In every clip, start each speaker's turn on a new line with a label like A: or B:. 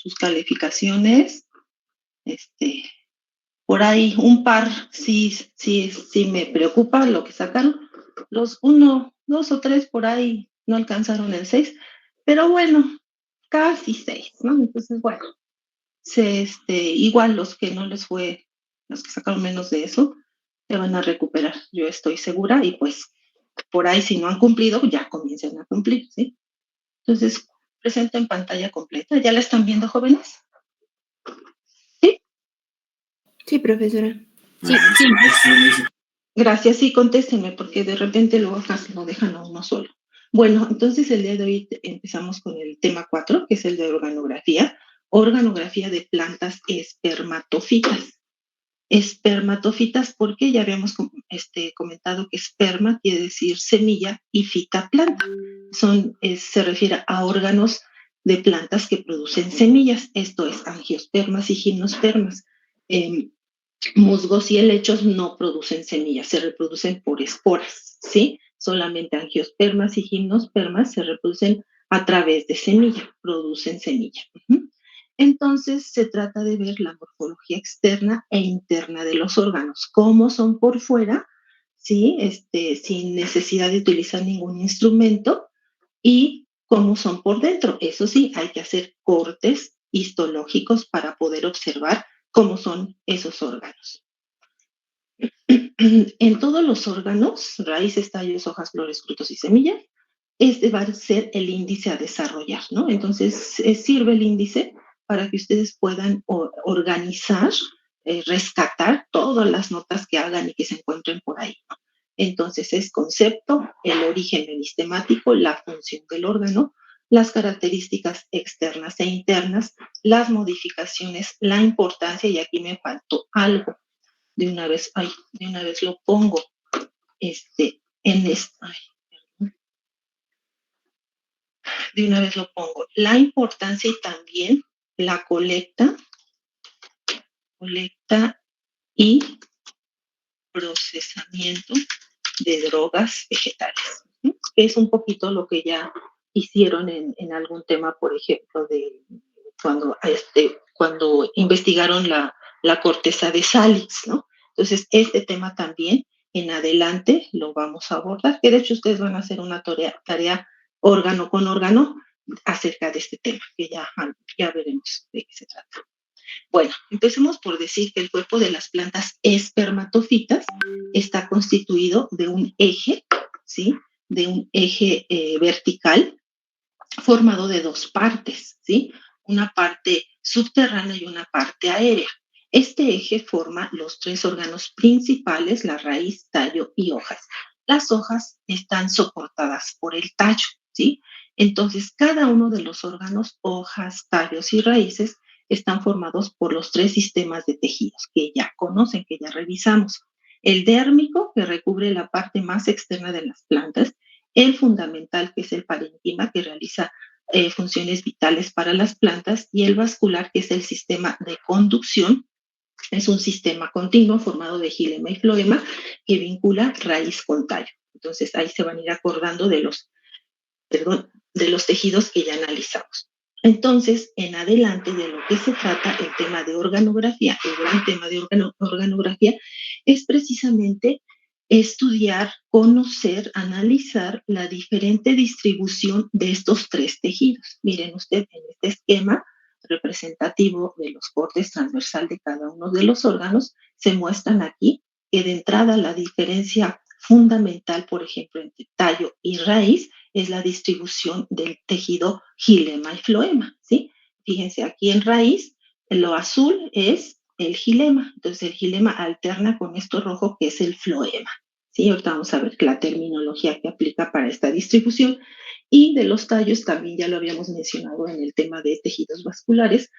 A: sus calificaciones. Por ahí un par sí me preocupa lo que sacaron. Los 1, 2 o 3 por ahí no alcanzaron el 6, pero bueno, casi 6, ¿no? Entonces, bueno, igual los que no les fue, los que sacaron menos de eso, se van a recuperar, yo estoy segura, y pues por ahí si no han cumplido, ya comiencen a cumplir, ¿sí? Entonces, presento en pantalla completa. ¿Ya la están viendo, jóvenes? ¿Sí?
B: Sí, profesora.
C: Sí.
A: Gracias, sí, contéstenme, porque de repente luego casi lo dejan a uno solo. Bueno, entonces el día de hoy empezamos con el tema 4, que es el de organografía de plantas espermatófitas. Espermatófitas, porque ya habíamos comentado que esperma quiere decir semilla y fita planta. Se refiere a órganos de plantas que producen semillas, esto es angiospermas y gimnospermas. Musgos y helechos no producen semillas, se reproducen por esporas, ¿sí? Solamente angiospermas y gimnospermas se reproducen a través de semilla, producen semilla. Entonces, se trata de ver la morfología externa e interna de los órganos, cómo son por fuera, ¿sí? Sin necesidad de utilizar ningún instrumento, y cómo son por dentro. Eso sí, hay que hacer cortes histológicos para poder observar cómo son esos órganos. En todos los órganos, raíces, tallos, hojas, flores, frutos y semillas, este va a ser el índice a desarrollar, ¿no? Entonces, sirve el índice para que ustedes puedan organizar, rescatar todas las notas que hagan y que se encuentren por ahí, ¿no? Entonces, es concepto, el origen meristemático, la función del órgano, las características externas e internas, las modificaciones, la importancia, y aquí me faltó algo. De una vez lo pongo. De una vez lo pongo. La importancia y también la colecta y procesamiento de drogas vegetales. Es un poquito lo que ya hicieron en algún tema, por ejemplo, de cuando investigaron la corteza de Salix, ¿no? Entonces, este tema también en adelante lo vamos a abordar, que de hecho ustedes van a hacer una tarea órgano con órgano acerca de este tema, que ya veremos de qué se trata. Bueno, empecemos por decir que el cuerpo de las plantas espermatófitas está constituido de un eje, ¿sí? De un eje vertical formado de dos partes, ¿sí? Una parte subterránea y una parte aérea. Este eje forma los tres órganos principales, la raíz, tallo y hojas. Las hojas están soportadas por el tallo, ¿sí? Entonces, cada uno de los órganos, hojas, tallos y raíces, están formados por los tres sistemas de tejidos que ya conocen, que ya revisamos. El dérmico, que recubre la parte más externa de las plantas, el fundamental, que es el parénquima, que realiza funciones vitales para las plantas, y el vascular, que es el sistema de conducción. Es un sistema continuo formado de xilema y floema que vincula raíz con tallo. Entonces, ahí se van a ir acordando de los tejidos que ya analizamos. Entonces, en adelante de lo que se trata el tema de organografía, el gran tema de organografía, es precisamente estudiar, conocer, analizar la diferente distribución de estos tres tejidos. Miren ustedes en este esquema representativo de los cortes transversal de cada uno de los órganos, se muestran aquí que de entrada la diferencia fundamental, por ejemplo, entre tallo y raíz, es la distribución del tejido xilema y floema, ¿sí? Fíjense, aquí en raíz, lo azul es el xilema, entonces el xilema alterna con esto rojo que es el floema, ¿sí? Ahorita vamos a ver la terminología que aplica para esta distribución. Y de los tallos también ya lo habíamos mencionado en el tema de tejidos vasculares.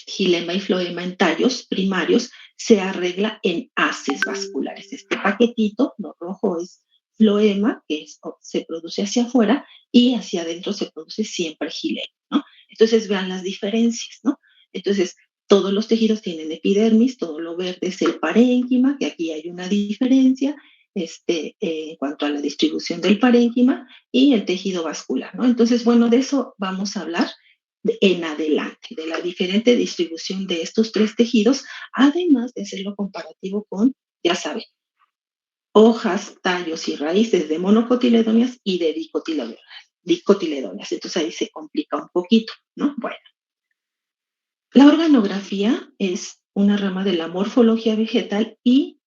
A: Xilema y floema en tallos primarios se arregla en haces vasculares. Este paquetito, lo rojo es floema, que se produce hacia afuera, y hacia adentro se produce siempre xilema, ¿no? Entonces vean las diferencias, ¿no? Entonces, todos los tejidos tienen epidermis, todo lo verde es el parénquima, que aquí hay una diferencia en cuanto a la distribución del parénquima y el tejido vascular, ¿no? Entonces, bueno, de eso vamos a hablar en adelante, de la diferente distribución de estos tres tejidos, además de hacerlo comparativo con, ya saben, hojas, tallos y raíces de monocotiledóneas y de dicotiledóneas. Entonces ahí se complica un poquito, ¿no? Bueno, la organografía es una rama de la morfología vegetal y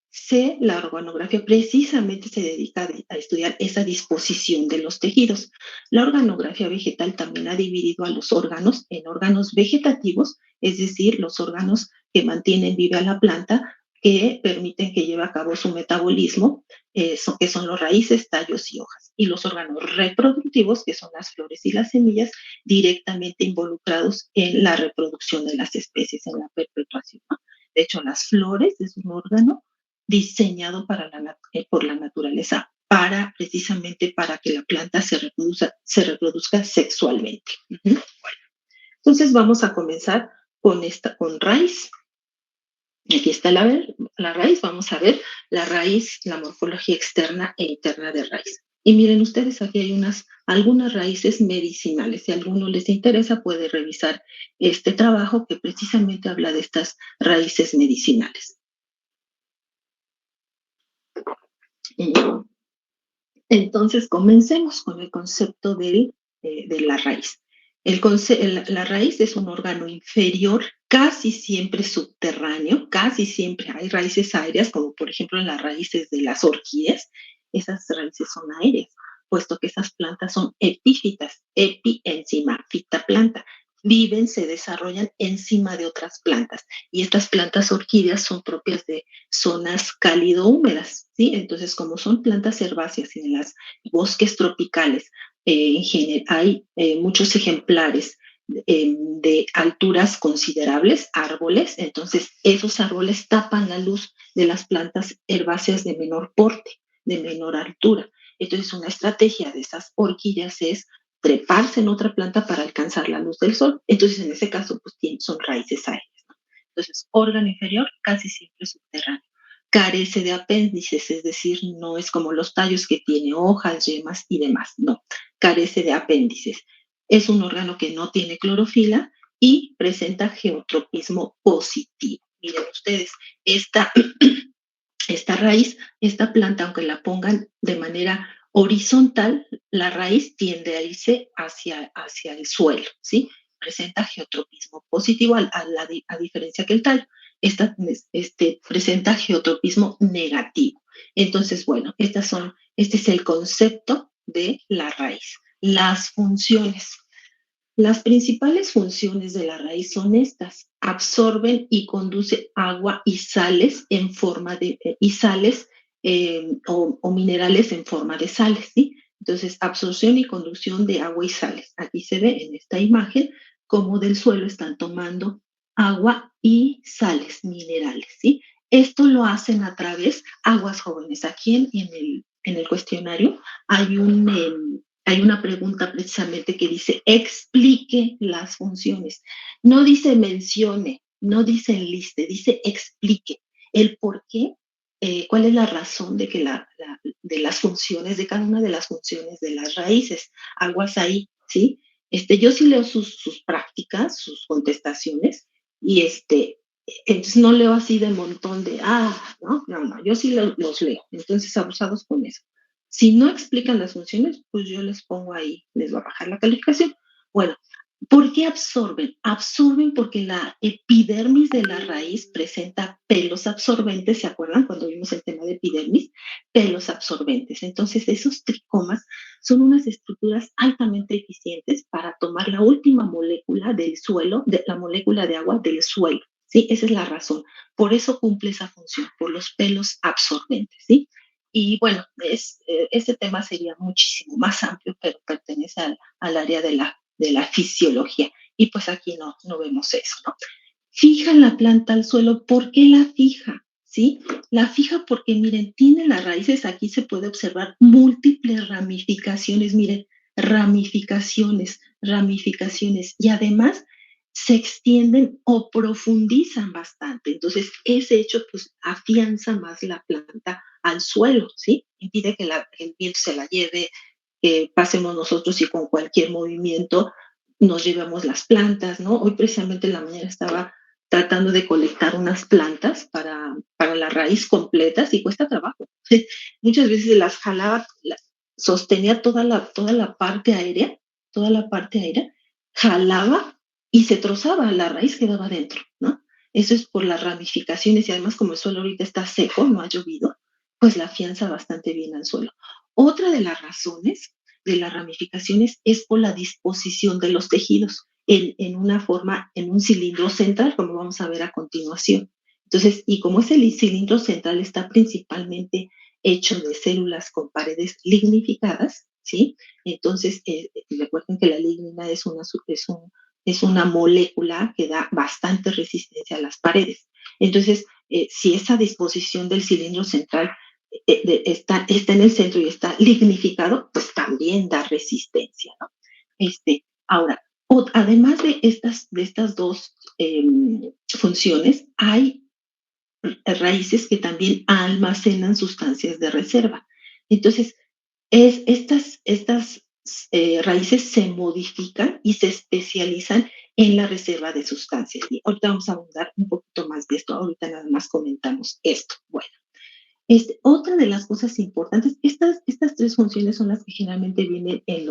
A: la organografía precisamente se dedica a estudiar esa disposición de los tejidos. La organografía vegetal también ha dividido a los órganos en órganos vegetativos, es decir, los órganos que mantienen viva la planta, que permiten que lleve a cabo su metabolismo, que son los raíces, tallos y hojas. Y los órganos reproductivos, que son las flores y las semillas, directamente involucrados en la reproducción de las especies, en la perpetuación, ¿no? De hecho, las flores es un órgano diseñado por la naturaleza precisamente para que la planta se reproduzca sexualmente. Bueno, entonces vamos a comenzar con raíz. Aquí está la raíz, vamos a ver la raíz, la morfología externa e interna de raíz. Y miren ustedes, aquí hay algunas raíces medicinales. Si a alguno les interesa, puede revisar este trabajo que precisamente habla de estas raíces medicinales. Entonces, comencemos con el concepto de la raíz. La raíz es un órgano inferior, casi siempre subterráneo, casi siempre hay raíces aéreas, como por ejemplo en las raíces de las orquídeas. Esas raíces son aéreas, puesto que esas plantas son epífitas, epi encima, fita planta. Viven, se desarrollan encima de otras plantas. Y estas plantas orquídeas son propias de zonas cálido-húmedas, ¿sí? Entonces, como son plantas herbáceas en los bosques tropicales, en general, hay muchos ejemplares de alturas considerables, árboles, entonces esos árboles tapan la luz de las plantas herbáceas de menor porte, de menor altura. Entonces, una estrategia de esas orquídeas es treparse en otra planta para alcanzar la luz del sol. Entonces, en ese caso, pues son raíces aéreas. Entonces, órgano inferior casi siempre subterráneo. Carece de apéndices, es decir, no es como los tallos que tiene hojas, yemas y demás, no, carece de apéndices. Es un órgano que no tiene clorofila y presenta geotropismo positivo. Miren ustedes, esta raíz, esta planta, aunque la pongan de manera horizontal, la raíz tiende a irse hacia el suelo, ¿sí? Presenta geotropismo positivo a diferencia que el tallo. Presenta geotropismo negativo. Entonces, bueno, este es el concepto de la raíz. Las funciones. Las principales funciones de la raíz son estas: absorben y conduce agua y sales en forma de y sales o minerales en forma de sales, ¿sí? Entonces, absorción y conducción de agua y sales. Aquí se ve en esta imagen cómo del suelo están tomando agua y sales minerales, ¿sí? Esto lo hacen a través aguas jóvenes. Aquí en el cuestionario hay una pregunta precisamente que dice: explique las funciones. No dice mencione, no dice enliste, dice explique el por qué, cuál es la razón de las funciones, de cada una de las funciones de las raíces. Aguas ahí, ¿sí? Yo sí leo sus prácticas, sus contestaciones, y entonces no leo así de montón no, yo sí los leo. Entonces, abusados con eso. Si no explican las funciones, pues yo les pongo ahí, les va a bajar la calificación. Bueno, ¿por qué absorben? Absorben porque la epidermis de la raíz presenta pelos absorbentes. ¿Se acuerdan cuando vimos el tema de epidermis? Pelos absorbentes. Entonces, esos tricomas son unas estructuras altamente eficientes para tomar la última molécula del suelo, la molécula de agua del suelo. ¿Sí? Esa es la razón. Por eso cumple esa función, por los pelos absorbentes, ¿sí? Y bueno, este tema sería muchísimo más amplio, pero pertenece al área de la fisiología. Y pues aquí no vemos eso, ¿no? Fija la planta al suelo. ¿Por qué la fija? ¿Sí? La fija porque, miren, tiene las raíces, aquí se puede observar múltiples ramificaciones, miren, ramificaciones, y además se extienden o profundizan bastante. Entonces, ese hecho, pues, afianza más la planta al suelo, ¿sí? Impide que el viento se la lleve, que pasemos nosotros y con cualquier movimiento nos llevamos las plantas, ¿no? Hoy precisamente en la mañana estaba tratando de colectar unas plantas para la raíz completas y cuesta trabajo. Muchas veces las jalaba, sostenía toda la parte aérea, toda la parte aérea, jalaba y se trozaba, la raíz quedaba dentro, ¿no? Eso es por las ramificaciones y además como el suelo ahorita está seco, no ha llovido, pues la afianza bastante bien al suelo. Otra de las razones de las ramificaciones es por la disposición de los tejidos en una forma, en un cilindro central, como vamos a ver a continuación. Entonces, y como ese cilindro central está principalmente hecho de células con paredes lignificadas, ¿sí? Entonces, recuerden que la lignina es una molécula que da bastante resistencia a las paredes. Entonces, si esa disposición del cilindro central está en el centro y está lignificado, pues también da resistencia, ¿no? Ahora, además de estas dos funciones, hay raíces que también almacenan sustancias de reserva. Entonces, estas raíces se modifican y se especializan en la reserva de sustancias. Y ahorita vamos a abundar un poquito más de esto. Ahorita nada más comentamos esto. Bueno. Otra de las cosas importantes, estas tres funciones son las que generalmente vienen en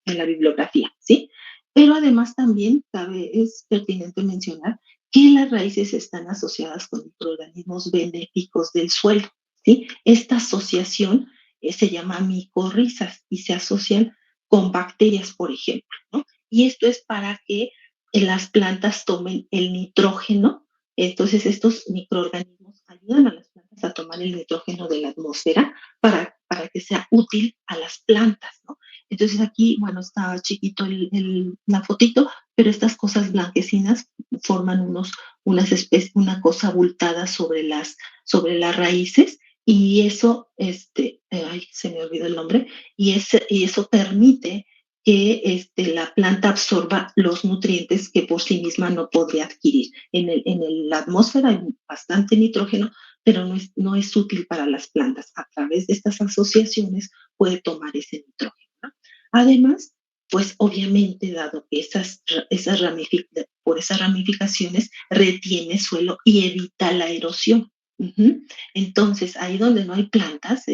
A: la bibliografía, ¿sí? Pero además también es pertinente mencionar que las raíces están asociadas con microorganismos benéficos del suelo, ¿sí? Esta asociación se llama micorrizas y se asocian con bacterias, por ejemplo, ¿no? Y esto es para que las plantas tomen el nitrógeno. Entonces, estos microorganismos ayudan a las plantas a tomar el nitrógeno de la atmósfera para que sea útil a las plantas, ¿no? Entonces, aquí, bueno, está chiquito la fotito, pero estas cosas blanquecinas forman una cosa abultada sobre las raíces y eso, ay, se me olvidó el nombre, y eso permite que la planta absorba los nutrientes que por sí misma no podría adquirir. La atmósfera hay bastante nitrógeno, pero no es útil para las plantas. A través de estas asociaciones puede tomar ese nitrógeno, ¿no? Además, pues obviamente, dado que por esas ramificaciones retiene suelo y evita la erosión. Entonces, ahí donde no hay plantas,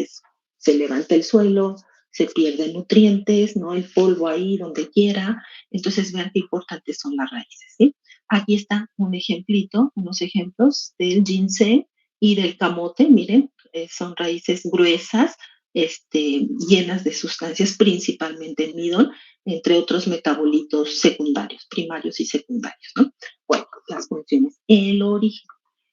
A: se levanta el suelo, se pierden nutrientes, ¿no? El polvo ahí donde quiera. Entonces, vean qué importantes son las raíces, ¿sí? Aquí está unos ejemplos del ginseng y del camote. Miren, son raíces gruesas, llenas de sustancias, principalmente midón, entre otros metabolitos secundarios, primarios y secundarios, ¿no? Bueno, las funciones. El origen.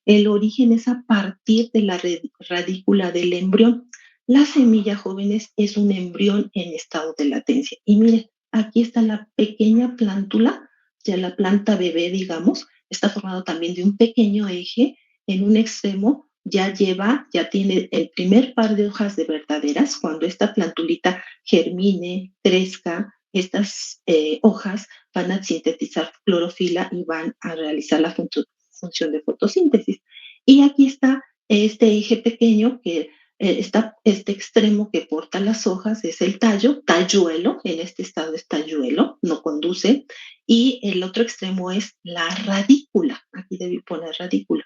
A: El origen es a partir de la radícula del embrión. La semilla, jóvenes, es un embrión en estado de latencia. Y miren, aquí está la pequeña plántula, ya la planta bebé, digamos, está formado también de un pequeño eje. En un extremo ya tiene el primer par de hojas de verdaderas. Cuando esta plantulita germine, crezca, estas hojas van a sintetizar clorofila y van a realizar la función de fotosíntesis. Y aquí está este eje pequeño que este extremo que porta las hojas es el talluelo, en este estado es talluelo, no conduce, y el otro extremo es la radícula, aquí debí poner radícula.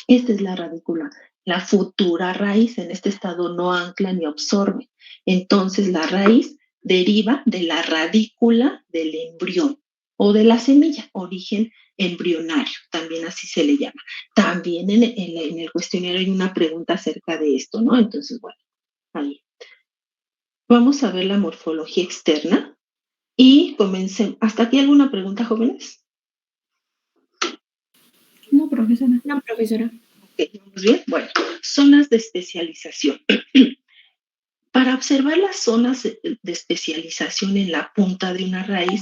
A: Esta es la radícula, la futura raíz, en este estado no ancla ni absorbe. Entonces la raíz deriva de la radícula del embrión o de la semilla, origen embrionario, también así se le llama. También en el cuestionario hay una pregunta acerca de esto, ¿no? Entonces, bueno, ahí. Vamos a ver la morfología externa y comencemos. ¿Hasta aquí alguna pregunta, jóvenes?
B: No, profesora. No, profesora.
A: Ok, ¿vamos bien? Bueno, zonas de especialización. Para observar las zonas de especialización en la punta de una raíz,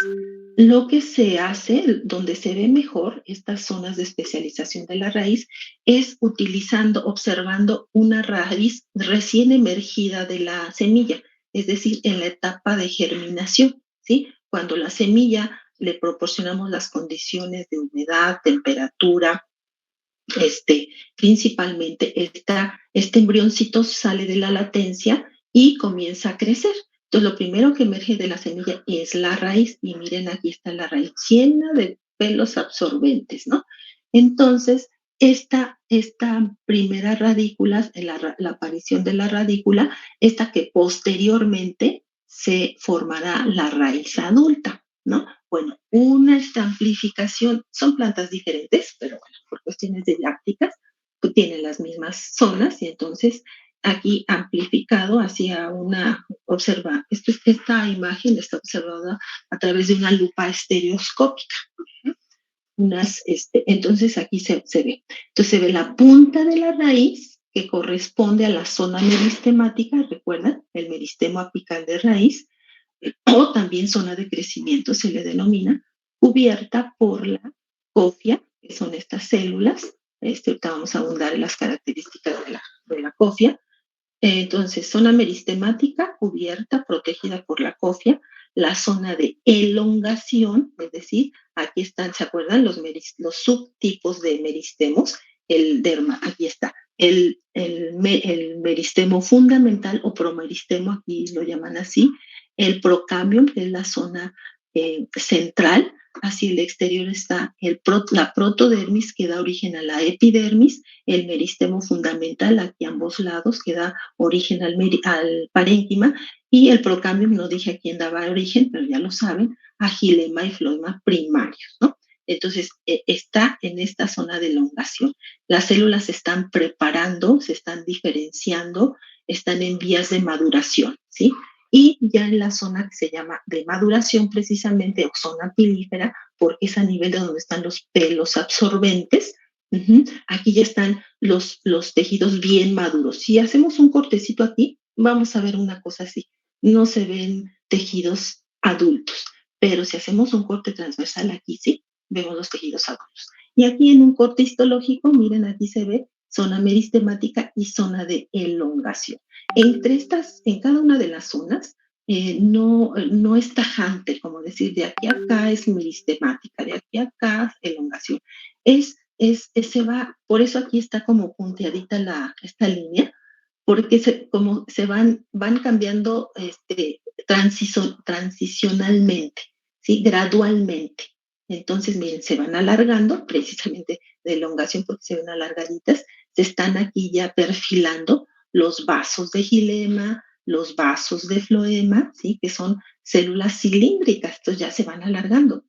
A: lo que se hace, donde se ve mejor estas zonas de especialización de la raíz, es observando una raíz recién emergida de la semilla, es decir, en la etapa de germinación, ¿sí? Cuando la semilla le proporcionamos las condiciones de humedad, temperatura, principalmente este embrioncito sale de la latencia y comienza a crecer. Entonces, lo primero que emerge de la semilla es la raíz, y miren, aquí está la raíz llena de pelos absorbentes, ¿no? Entonces, esta primera radícula, la aparición de la radícula, esta que posteriormente se formará la raíz adulta, ¿no? Bueno, esta amplificación, son plantas diferentes, pero bueno, por cuestiones didácticas, pues tienen las mismas zonas, y entonces aquí amplificado hacia esta imagen está observada a través de una lupa estereoscópica. Entonces aquí se ve. Entonces se ve la punta de la raíz que corresponde a la zona meristemática, recuerdan, el meristemo apical de raíz, o también zona de crecimiento se le denomina, cubierta por la cofia, que son estas células. Ahorita vamos a abundar en las características de la cofia. Entonces, zona meristemática cubierta, protegida por la cofia, la zona de elongación, es decir, aquí están, ¿se acuerdan? Los subtipos de meristemos, el derma, aquí está, el meristemo fundamental o promeristemo, aquí lo llaman así, el procambium, que es la zona central, hacia el exterior está la protodermis, que da origen a la epidermis, el meristemo fundamental aquí a ambos lados, que da origen al parénquima, y el procambium, no dije a quién daba origen, pero ya lo saben, a gilema y floema primarios, ¿no? Entonces, está en esta zona de elongación. Las células se están preparando, se están diferenciando, están en vías de maduración, ¿sí? Y ya en la zona que se llama de maduración, precisamente, o zona pilífera, porque es a nivel de donde están los pelos absorbentes. Aquí ya están los tejidos bien maduros. Si hacemos un cortecito aquí, vamos a ver una cosa así. No se ven tejidos adultos, pero si hacemos un corte transversal aquí, sí, vemos los tejidos adultos. Y aquí en un corte histológico, miren, aquí se ve zona meristemática y zona de elongación. En cada una de las zonas, no es tajante, como decir, de aquí a acá es meristemática, de aquí a acá es elongación. Se va, por eso aquí está como punteadita esta línea, porque como se van cambiando transicionalmente, ¿sí? Gradualmente. Entonces, miren, se van alargando, precisamente de elongación porque se ven alargaditas, se están aquí ya perfilando los vasos de gilema, los vasos de floema, ¿sí? Que son células cilíndricas, entonces ya se van alargando.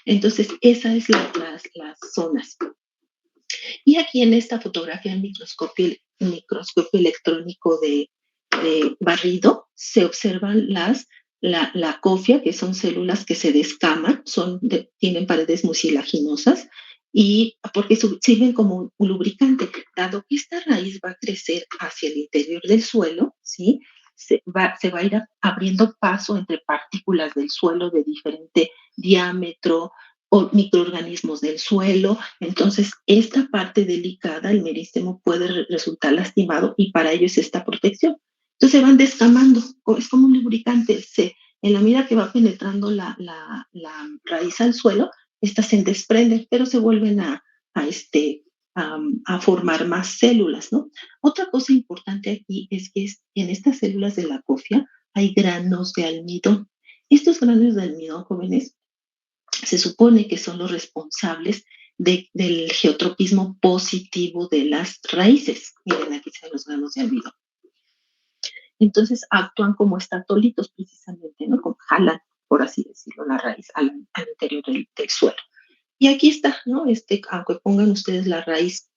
A: Entonces, esas es las zonas. Y aquí en esta fotografía en microscopio electrónico de barrido, se observan la cofia, que son células que se descaman, tienen paredes mucilaginosas, y porque sirven como un lubricante. Dado que esta raíz va a crecer hacia el interior del suelo, ¿sí? Se va a ir abriendo paso entre partículas del suelo de diferente diámetro, o microorganismos del suelo. Entonces, esta parte delicada, el meristemo, puede resultar lastimado, y para ello es esta protección. Entonces se van descamando, es como un lubricante. En la medida que va penetrando la raíz al suelo, estas se desprenden, pero se vuelven a formar más células, ¿no? Otra cosa importante aquí es que en estas células de la cofia hay granos de almidón. Estos granos de almidón, jóvenes, se supone que son los responsables del geotropismo positivo de las raíces. Miren, aquí se ven los granos de almidón. Entonces actúan como estatolitos precisamente, ¿no? Como jalan, por así decirlo, la raíz al interior del suelo. Y aquí está, ¿no? Aunque pongan ustedes la raíz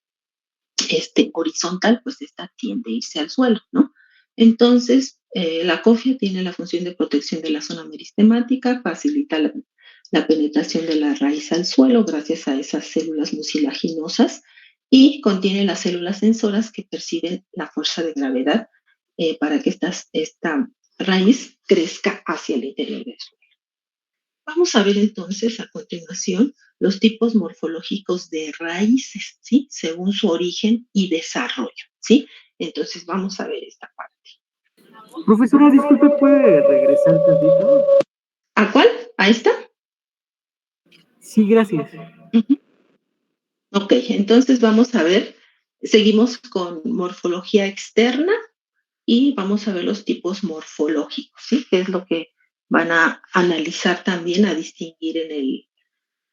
A: horizontal, pues esta tiende a irse al suelo, ¿no? Entonces, la cofia tiene la función de protección de la zona meristemática, facilita la penetración de la raíz al suelo gracias a esas células mucilaginosas, y contiene las células sensoras que perciben la fuerza de gravedad para que esta raíz crezca hacia el interior del suelo. Vamos a ver entonces a continuación los tipos morfológicos de raíces, ¿sí? Según su origen y desarrollo, ¿sí? Entonces vamos a ver esta parte.
C: Profesora, disculpe, ¿puede regresar tantito?
A: ¿A cuál? ¿A esta?
C: Sí, gracias.
A: Ok, entonces vamos a ver, seguimos con morfología externa, y vamos a ver los tipos morfológicos, ¿sí? Que es lo que van a analizar también, a distinguir en el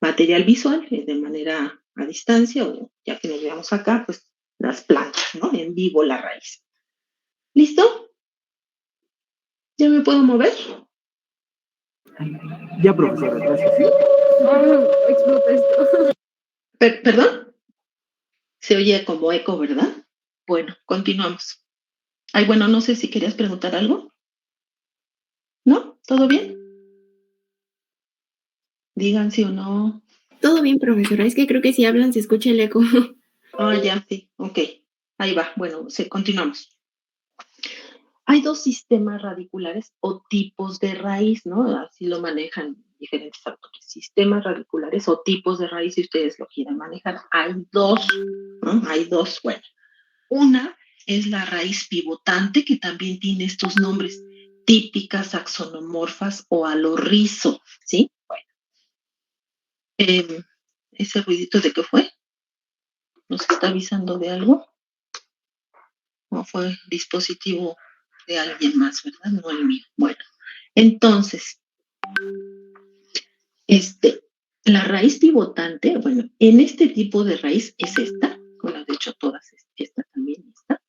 A: material visual, de manera a distancia, o ya que nos veamos acá, pues las plantas, ¿no? En vivo la raíz. ¿Listo? ¿Ya me puedo mover?
C: Ya, profesora, gracias.
B: Explota esto.
A: ¿Perdón? Se oye como eco, ¿verdad? Bueno, continuamos. Ay, bueno, no sé si querías preguntar algo. ¿No? ¿Todo bien? Digan sí o no.
B: Todo bien, profesora. Es que creo que si hablan se escucha el eco.
A: Ah, ya, sí. Ok. Ahí va. Bueno, continuamos. Hay dos sistemas radiculares o tipos de raíz, ¿no? Así lo manejan diferentes autores. Sistemas radiculares o tipos de raíz, si ustedes lo quieren manejar. Hay dos, ¿no? Hay dos. Bueno, una es la raíz pivotante, que también tiene estos nombres: típicas, axonomorfas o alorrizo, ¿sí? Bueno, ese ruidito de qué fue, ¿nos está avisando de algo? ¿O fue dispositivo de alguien más, verdad? No el mío. Bueno, entonces, la raíz pivotante, bueno, en este tipo de raíz es esta, bueno, de hecho todas, esta también está.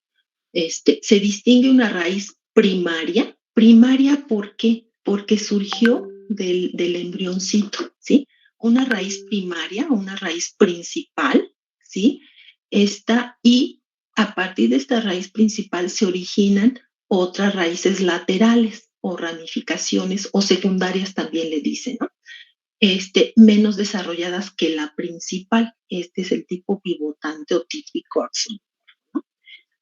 A: Se distingue una raíz primaria. ¿Primaria por qué? Porque surgió del embrioncito, ¿sí? Una raíz primaria, una raíz principal, ¿sí? Y a partir de esta raíz principal se originan otras raíces laterales o ramificaciones o secundarias también le dicen, ¿no? Menos desarrolladas que la principal. Este es el tipo pivotante o típico, ¿no?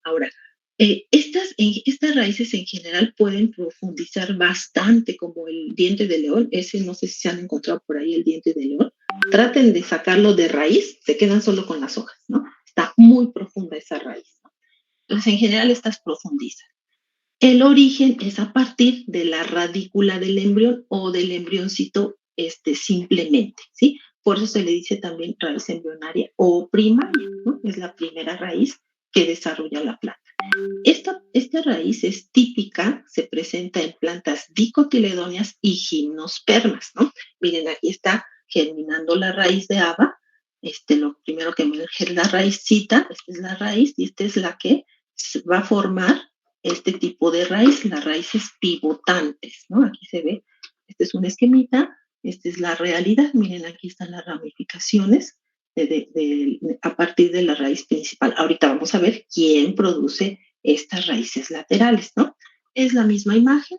A: Ahora, estas raíces en general pueden profundizar bastante, como el diente de león. Ese no sé si se han encontrado por ahí, el diente de león. Traten de sacarlo de raíz, se quedan solo con las hojas, ¿no? Está muy profunda esa raíz, ¿no? Entonces, en general, estas profundizan. El origen es a partir de la radícula del embrión o del embrioncito, simplemente, ¿sí? Por eso se le dice también raíz embrionaria o primaria, ¿no? Es la primera raíz que desarrolla la planta. Esta raíz es típica, se presenta en plantas dicotiledóneas y gimnospermas, ¿no? Miren, aquí está germinando la raíz de haba. Lo primero que emerge es la raízcita, esta es la raíz y esta es la que va a formar este tipo de raíz, las raíces pivotantes, ¿no? Aquí se ve, este es un esquemita, esta es la realidad, miren, aquí están las ramificaciones a partir de la raíz principal. Ahorita vamos a ver quién produce estas raíces laterales, ¿no? Es la misma imagen.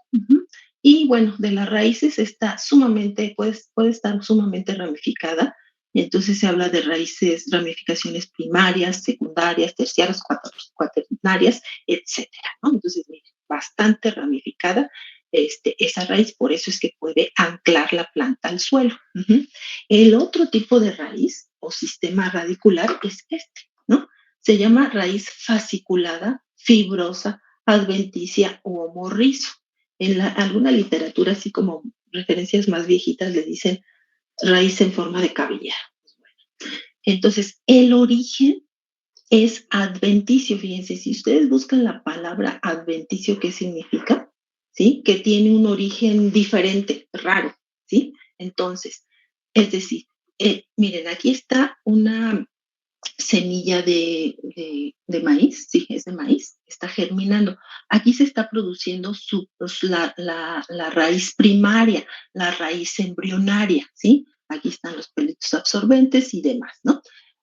A: Y bueno, de las raíces está puede estar sumamente ramificada. Y entonces se habla de raíces, ramificaciones primarias, secundarias, terciarias, cuaternarias, etcétera, ¿no? Entonces, miren, bastante ramificada esa raíz, por eso es que puede anclar la planta al suelo. El otro tipo de raíz o sistema radicular es ¿no? Se llama raíz fasciculada, fibrosa, adventicia o homorrizo. En alguna literatura, así como referencias más viejitas, le dicen raíz en forma de cabellera. Entonces, el origen es adventicio. Fíjense, si ustedes buscan la palabra adventicio, ¿qué significa? ¿Sí? Que tiene un origen diferente, raro, ¿sí? Entonces, es decir, miren, aquí está una semilla de maíz, sí, es de maíz, está germinando. Aquí se está produciendo la raíz primaria, la raíz embrionaria, ¿sí? Aquí están los pelitos absorbentes y demás, ¿no?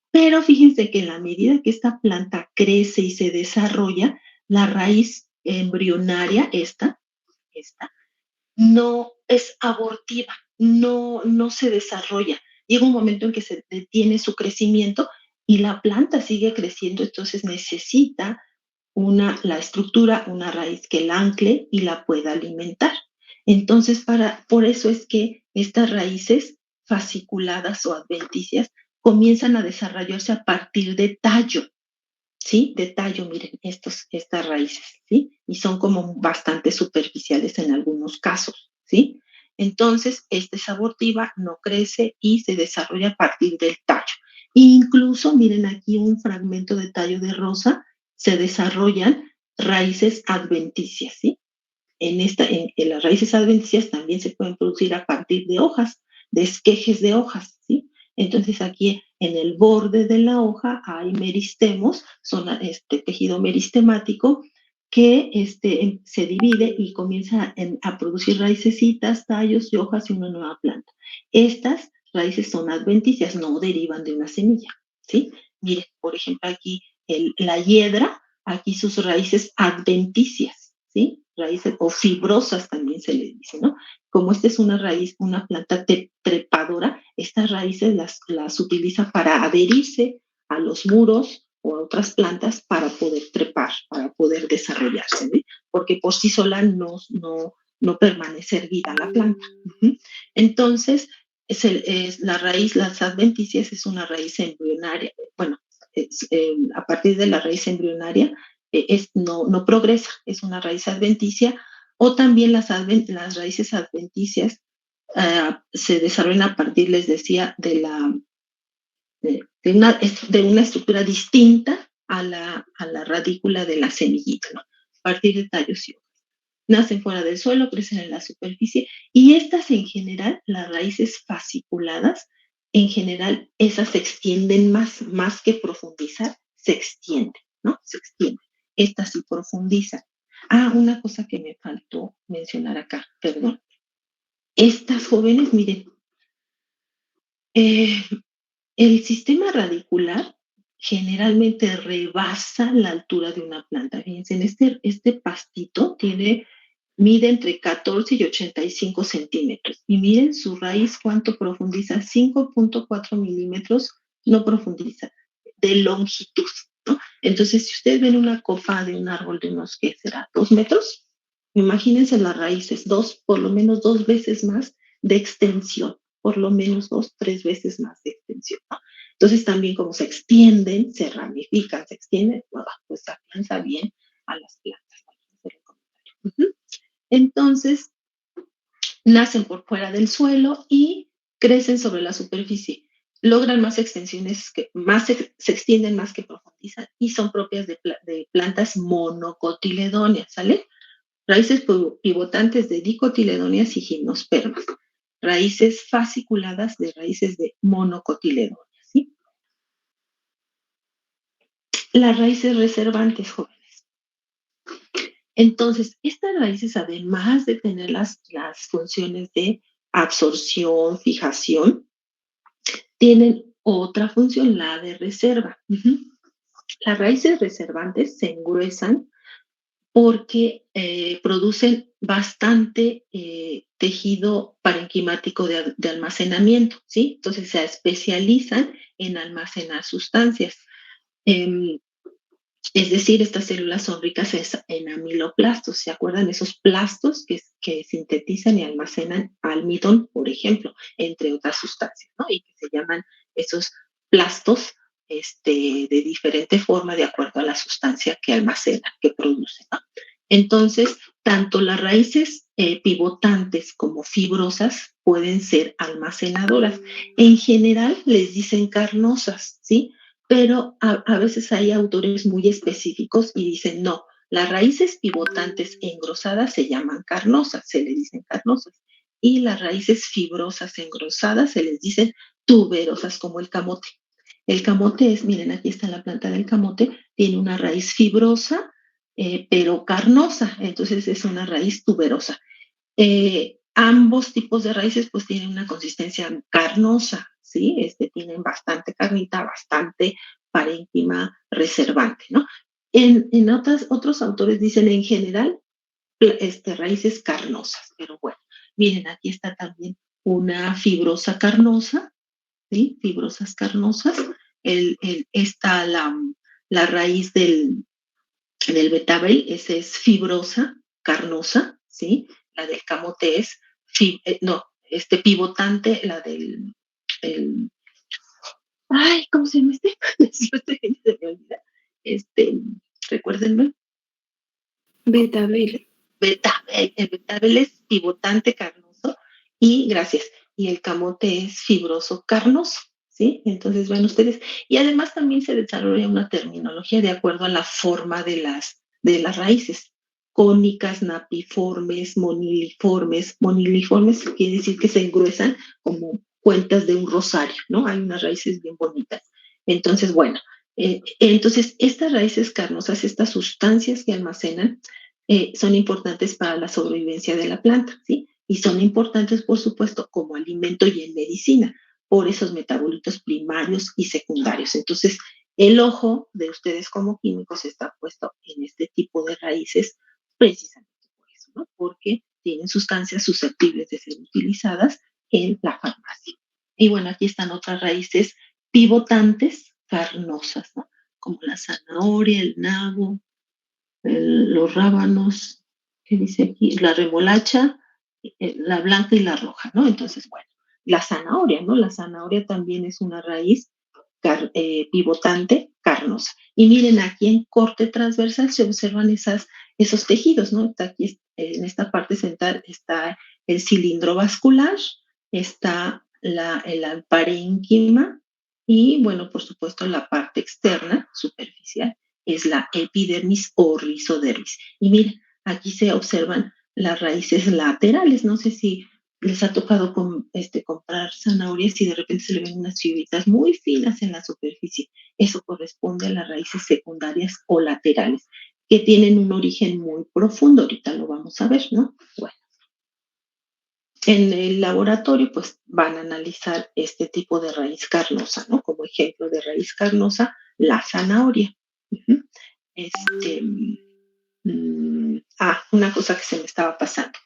A: Pero fíjense que en la medida que esta planta crece y se desarrolla, la raíz embrionaria, esta, no es abortiva, no se desarrolla. Llega un momento en que se detiene su crecimiento y la planta sigue creciendo, entonces necesita la estructura, una raíz que la ancle y la pueda alimentar. Entonces, por eso es que estas raíces fasciculadas o adventicias comienzan a desarrollarse a partir de tallo, ¿sí? De tallo, miren, estas raíces, ¿sí? Y son como bastante superficiales en algunos casos, ¿sí? Entonces, esta es abortiva, no crece y se desarrolla a partir del tallo. Incluso, miren aquí un fragmento de tallo de rosa, se desarrollan raíces adventicias, ¿sí? En las raíces adventicias también se pueden producir a partir de hojas, de esquejes de hojas, ¿sí? Entonces aquí en el borde de la hoja hay meristemos, son tejido meristemático que se divide y comienza a producir raicecitas, tallos y hojas y una nueva planta. Estas raíces son adventicias, no derivan de una semilla, ¿sí? Mire, por ejemplo, aquí la hiedra, aquí sus raíces adventicias, ¿sí? Raíces o fibrosas también se le dice, ¿no? Como esta es una raíz, una planta trepadora, estas raíces las utiliza para adherirse a los muros o a otras plantas para poder trepar, para poder desarrollarse, ¿sí? Porque por sí sola no permanece erguida la planta. Entonces, la raíz, las adventicias es una raíz embrionaria, bueno, a partir de la raíz embrionaria no progresa, es una raíz adventicia, o también las raíces adventicias se desarrollan a partir, les decía, de una estructura distinta a la radícula de la semillita, ¿no? A partir de tallos y hojas. Nacen fuera del suelo, crecen en la superficie, y estas en general, las raíces fasciculadas, en general, esas se extienden más que profundizar, se extienden, ¿no? Se extienden. Estas sí profundizan. Una cosa que me faltó mencionar acá, perdón. Estas jóvenes, miren, eh, el sistema radicular generalmente rebasa la altura de una planta. Fíjense, este pastito mide entre 14 y 85 centímetros. Y miren su raíz cuánto profundiza, 5.4 milímetros, no profundiza, de longitud, ¿no? Entonces, si ustedes ven una copa de un árbol de unos, ¿qué será? 2 metros, imagínense las raíces, por lo menos 2 veces más de extensión, por lo menos 2, 3 veces más de extensión, ¿no? Entonces también como se extienden, se ramifican, se extienden, pues se alcanza bien a las plantas. Entonces, nacen por fuera del suelo y crecen sobre la superficie. Logran más extensiones, se extienden más que profundizan y son propias de plantas monocotiledóneas, ¿sale? Raíces pivotantes de dicotiledóneas y gimnospermas. Raíces fasciculadas de raíces de monocotiledóneas, ¿sí? Las raíces reservantes, jóvenes. Entonces, estas raíces, además de tener las funciones de absorción, fijación, tienen otra función, la de reserva. Las raíces reservantes se engruesan porque producen bastante tejido parenquimático de almacenamiento, ¿sí? Entonces se especializan en almacenar sustancias. Es decir, estas células son ricas en amiloplastos. ¿Se acuerdan? Esos plastos que sintetizan y almacenan almidón, por ejemplo, entre otras sustancias, ¿no? Y que se llaman esos plastos de diferente forma de acuerdo a la sustancia que almacena, que produce, ¿no? Entonces, tanto las raíces pivotantes como fibrosas pueden ser almacenadoras. En general les dicen carnosas, ¿sí? Pero a veces hay autores muy específicos y dicen, no, las raíces pivotantes engrosadas se llaman carnosas, se les dicen carnosas, y las raíces fibrosas engrosadas se les dicen tuberosas, como el camote. El camote miren, aquí está la planta del camote, tiene una raíz fibrosa, pero carnosa, entonces es una raíz tuberosa. Ambos tipos de raíces pues tienen una consistencia carnosa, ¿sí? Tienen bastante carnita, bastante parénquima reservante, ¿no? En otros autores dicen en general raíces carnosas, pero bueno, miren, aquí está también una fibrosa carnosa, ¿sí? Fibrosas carnosas. Está la raíz del betabel, esa es fibrosa, carnosa, ¿sí? La del camote es, pivotante, la del, ¿cómo se llama se me olvida. Recuérdenme.
B: Betabel.
A: El betabel es pivotante, carnoso, y gracias, y el camote es fibroso, carnoso, ¿sí? Entonces, bueno, ustedes, y además también se desarrolla una terminología de acuerdo a la forma de de las raíces, cónicas, napiformes, moniliformes. Moniliformes quiere decir que se engruesan como cuentas de un rosario, ¿no? Hay unas raíces bien bonitas. Entonces, bueno, entonces estas raíces carnosas, estas sustancias que almacenan, son importantes para la sobrevivencia de la planta, ¿sí? Y son importantes, por supuesto, como alimento y en medicina, por esos metabolitos primarios y secundarios. Entonces, el ojo de ustedes como químicos está puesto en este tipo de raíces precisamente por eso, ¿no? Porque tienen sustancias susceptibles de ser utilizadas en la farmacia. Y bueno, aquí están otras raíces pivotantes carnosas, ¿no? Como la zanahoria, el nabo, los rábanos, ¿qué dice aquí? La remolacha, la blanca y la roja, ¿no? Entonces, bueno, la zanahoria, ¿no? La zanahoria también es una raíz pivotante carnosa. Y miren, aquí en corte transversal se observan esos tejidos, ¿no? Está aquí, en esta parte central está el cilindro vascular, está el parénquima y, bueno, por supuesto, la parte externa, superficial, es la epidermis o rizodermis. Y miren, aquí se observan las raíces laterales. No sé si les ha tocado comprar zanahorias y de repente se le ven unas fibritas muy finas en la superficie. Eso corresponde a las raíces secundarias o laterales, que tienen un origen muy profundo. Ahorita lo vamos a ver, ¿no? Bueno, en el laboratorio, pues van a analizar este tipo de raíz carnosa, ¿no? Como ejemplo de raíz carnosa, la zanahoria. Uh-huh. Este, una cosa que se me estaba pasando.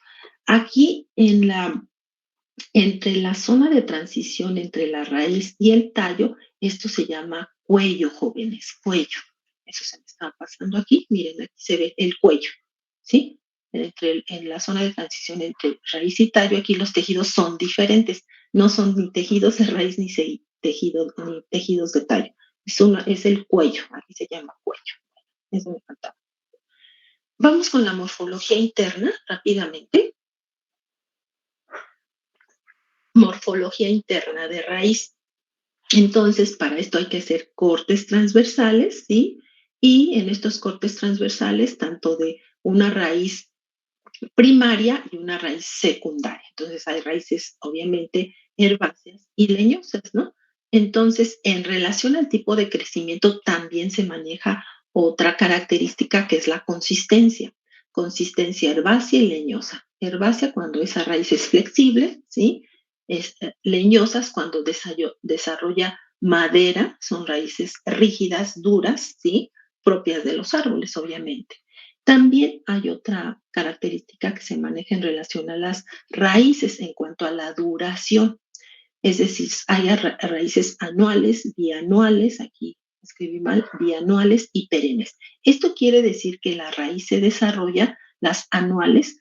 A: Aquí entre la zona de transición entre la raíz y el tallo, esto se llama cuello, jóvenes, cuello. Eso se me estaba pasando aquí. Miren, aquí se ve el cuello, ¿sí? En la zona de transición entre raíz y tallo, aquí los tejidos son diferentes. No son ni tejidos de raíz ni tejidos de tallo. Es el cuello, aquí se llama cuello. Eso me faltaba. Vamos con la morfología interna rápidamente. Morfología interna de raíz. Entonces, para esto hay que hacer cortes transversales, ¿sí? Y en estos cortes transversales, tanto de una raíz primaria y una raíz secundaria. Entonces, hay raíces, obviamente, herbáceas y leñosas, ¿no? Entonces, en relación al tipo de crecimiento, también se maneja otra característica que es la consistencia. Consistencia herbácea y leñosa. Herbácea cuando esa raíz es flexible, ¿sí? Leñosas cuando desarrolla madera, son raíces rígidas, duras, ¿sí? Propias de los árboles, obviamente. También hay otra característica que se maneja en relación a las raíces en cuanto a la duración. Es decir, hay raíces anuales, bianuales, aquí escribí mal, bianuales y perennes. Esto quiere decir que la raíz se desarrolla, las anuales,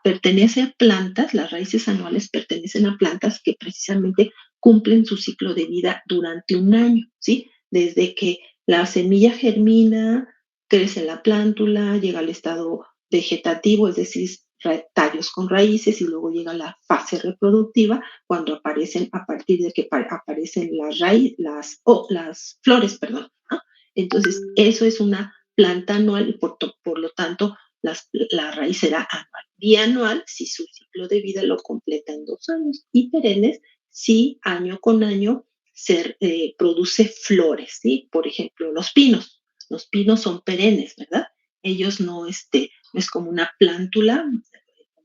A: pertenece a plantas, las raíces anuales pertenecen a plantas que precisamente cumplen su ciclo de vida durante un año, ¿sí? Desde que la semilla germina, crece la plántula, llega al estado vegetativo, es decir, tallos con raíces y luego llega la fase reproductiva cuando aparecen, a partir de que aparecen las flores, perdón, ¿no? Entonces, eso es una planta anual y por lo tanto la raíz será anual. Bianual si su ciclo de vida lo completa en 2 años y perennes si año con año se produce flores, ¿sí? Por ejemplo, los pinos. Los pinos son perennes, ¿verdad? Ellos no es como una plántula,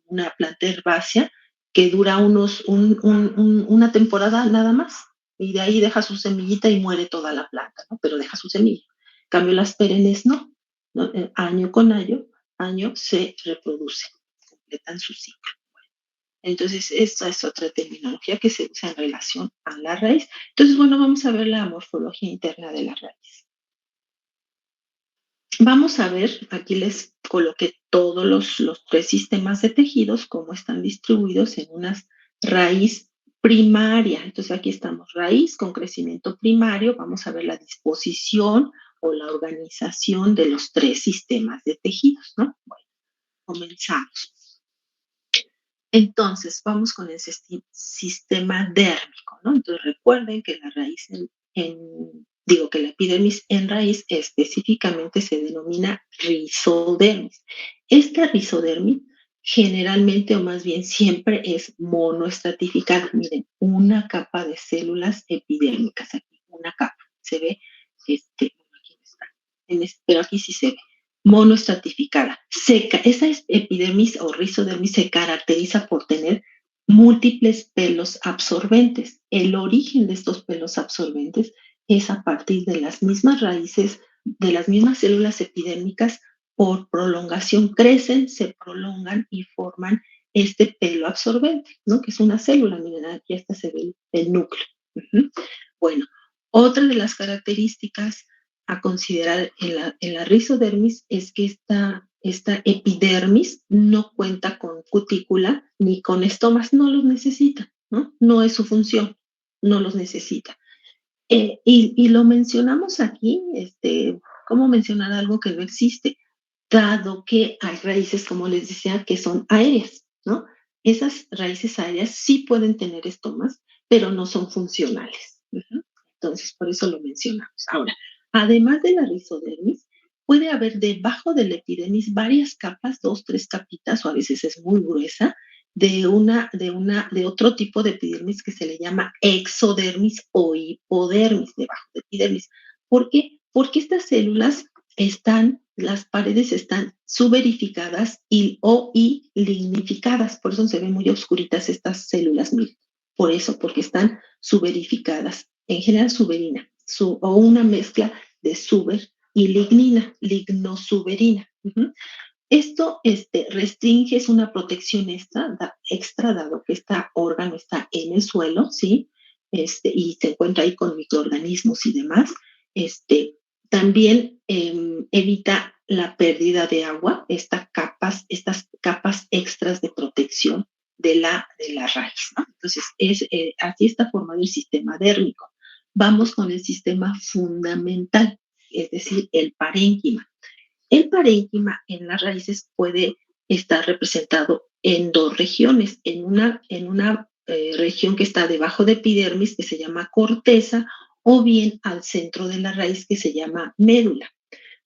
A: una planta herbácea que dura una temporada nada más y de ahí deja su semillita y muere toda la planta, ¿no? Pero deja su semilla. En cambio, las perennes no, año con año se reproducen, completan su ciclo. Entonces, esta es otra terminología que se usa en relación a la raíz. Entonces, bueno, vamos a ver la morfología interna de la raíz. Vamos a ver, aquí les coloqué todos los 3 sistemas de tejidos, cómo están distribuidos en una raíz primaria. Entonces aquí estamos, raíz con crecimiento primario. Vamos a ver la disposición o la organización de los 3 sistemas de tejidos, ¿no? Bueno, comenzamos. Entonces, vamos con el sistema dérmico, ¿no? Entonces, recuerden que la raíz en digo que la epidermis en raíz específicamente se denomina rizodermis. Esta rizodermis generalmente o más bien siempre es monoestratificada. Miren, una capa de células epidérmicas aquí, una capa. Se ve, aquí está, pero aquí sí se ve, monoestratificada. Esa epidermis o rizodermis se caracteriza por tener múltiples pelos absorbentes. El origen de estos pelos absorbentes es a partir de las mismas raíces, de las mismas células epidérmicas, por prolongación crecen, se prolongan y forman este pelo absorbente, ¿no? Que es una célula. Miren, aquí hasta se ve el núcleo. Bueno, otra de las características a considerar en la rizodermis es que esta epidermis no cuenta con cutícula ni con estomas, no los necesita, ¿no? No es su función, no los necesita. Y lo mencionamos aquí, ¿cómo mencionar algo que no existe? Dado que hay raíces, como les decía, que son aéreas, ¿no? Esas raíces aéreas sí pueden tener estomas, pero no son funcionales. Entonces, por eso lo mencionamos. Ahora, además de la rizodermis, puede haber debajo de la epidermis varias capas, 2, 3 capitas, o a veces es muy gruesa, de otro tipo de epidermis que se le llama exodermis o hipodermis, debajo de epidermis. ¿Por qué? Porque estas células las paredes están suberificadas y lignificadas, por eso se ven muy oscuritas estas células, miren. Por eso, porque están suberificadas, en general suberina, o una mezcla de suber y lignina, lignosuberina. Esto restringe, es una protección extra, dado que este órgano está en el suelo, ¿sí? Y se encuentra ahí con microorganismos y demás. También evita la pérdida de agua, estas capas extras de protección de la raíz, ¿no? Entonces, así está formado el sistema dérmico. Vamos con el sistema fundamental, es decir, el parénquima. El parénquima en las raíces puede estar representado en dos regiones, en una región que está debajo de epidermis, que se llama corteza, o bien al centro de la raíz, que se llama médula.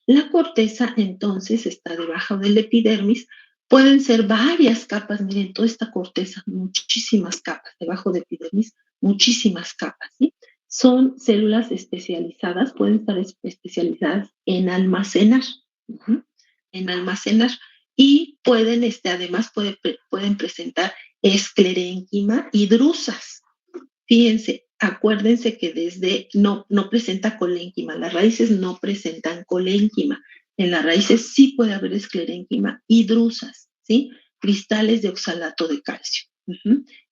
A: La corteza entonces está debajo del epidermis, pueden ser varias capas, miren, toda esta corteza, muchísimas capas, debajo de epidermis, muchísimas capas, ¿sí? Son células especializadas, pueden estar especializadas en almacenar, en almacenar, y pueden, además, pueden presentar esclerénquima y drusas. Fíjense, acuérdense que no presenta colénquima, las raíces no presentan colénquima, en las raíces sí puede haber esclerénquima y drusas, ¿sí? Cristales de oxalato de calcio.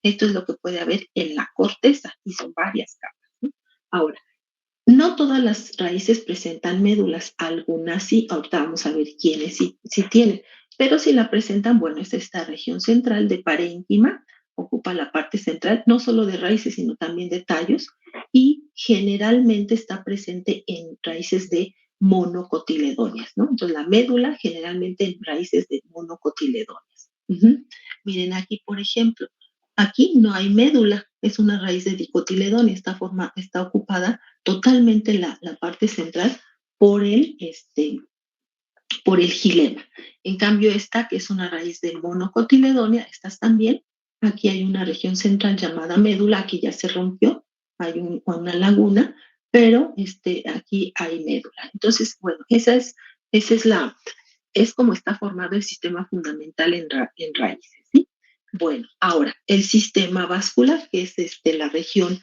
A: Esto es lo que puede haber en la corteza, y son varias capas, ¿no? Ahora, no todas las raíces presentan médulas, algunas sí, ahorita vamos a ver quiénes sí tienen, pero si la presentan, bueno, es esta región central de parénquima, ocupa la parte central, no solo de raíces, sino también de tallos, y generalmente está presente en raíces de monocotiledóneas, ¿no? Entonces, la médula generalmente en raíces de monocotiledóneas. Miren aquí, por ejemplo, aquí no hay médula, es una raíz de dicotiledónea, está ocupada totalmente la parte central por el gilema. En cambio, esta, que es una raíz de monocotiledónea, estas también, aquí hay una región central llamada médula, aquí ya se rompió, hay una laguna, pero aquí hay médula. Entonces, bueno, esa es como está formado el sistema fundamental en raíces, ¿sí? Bueno, ahora, el sistema vascular, que es la región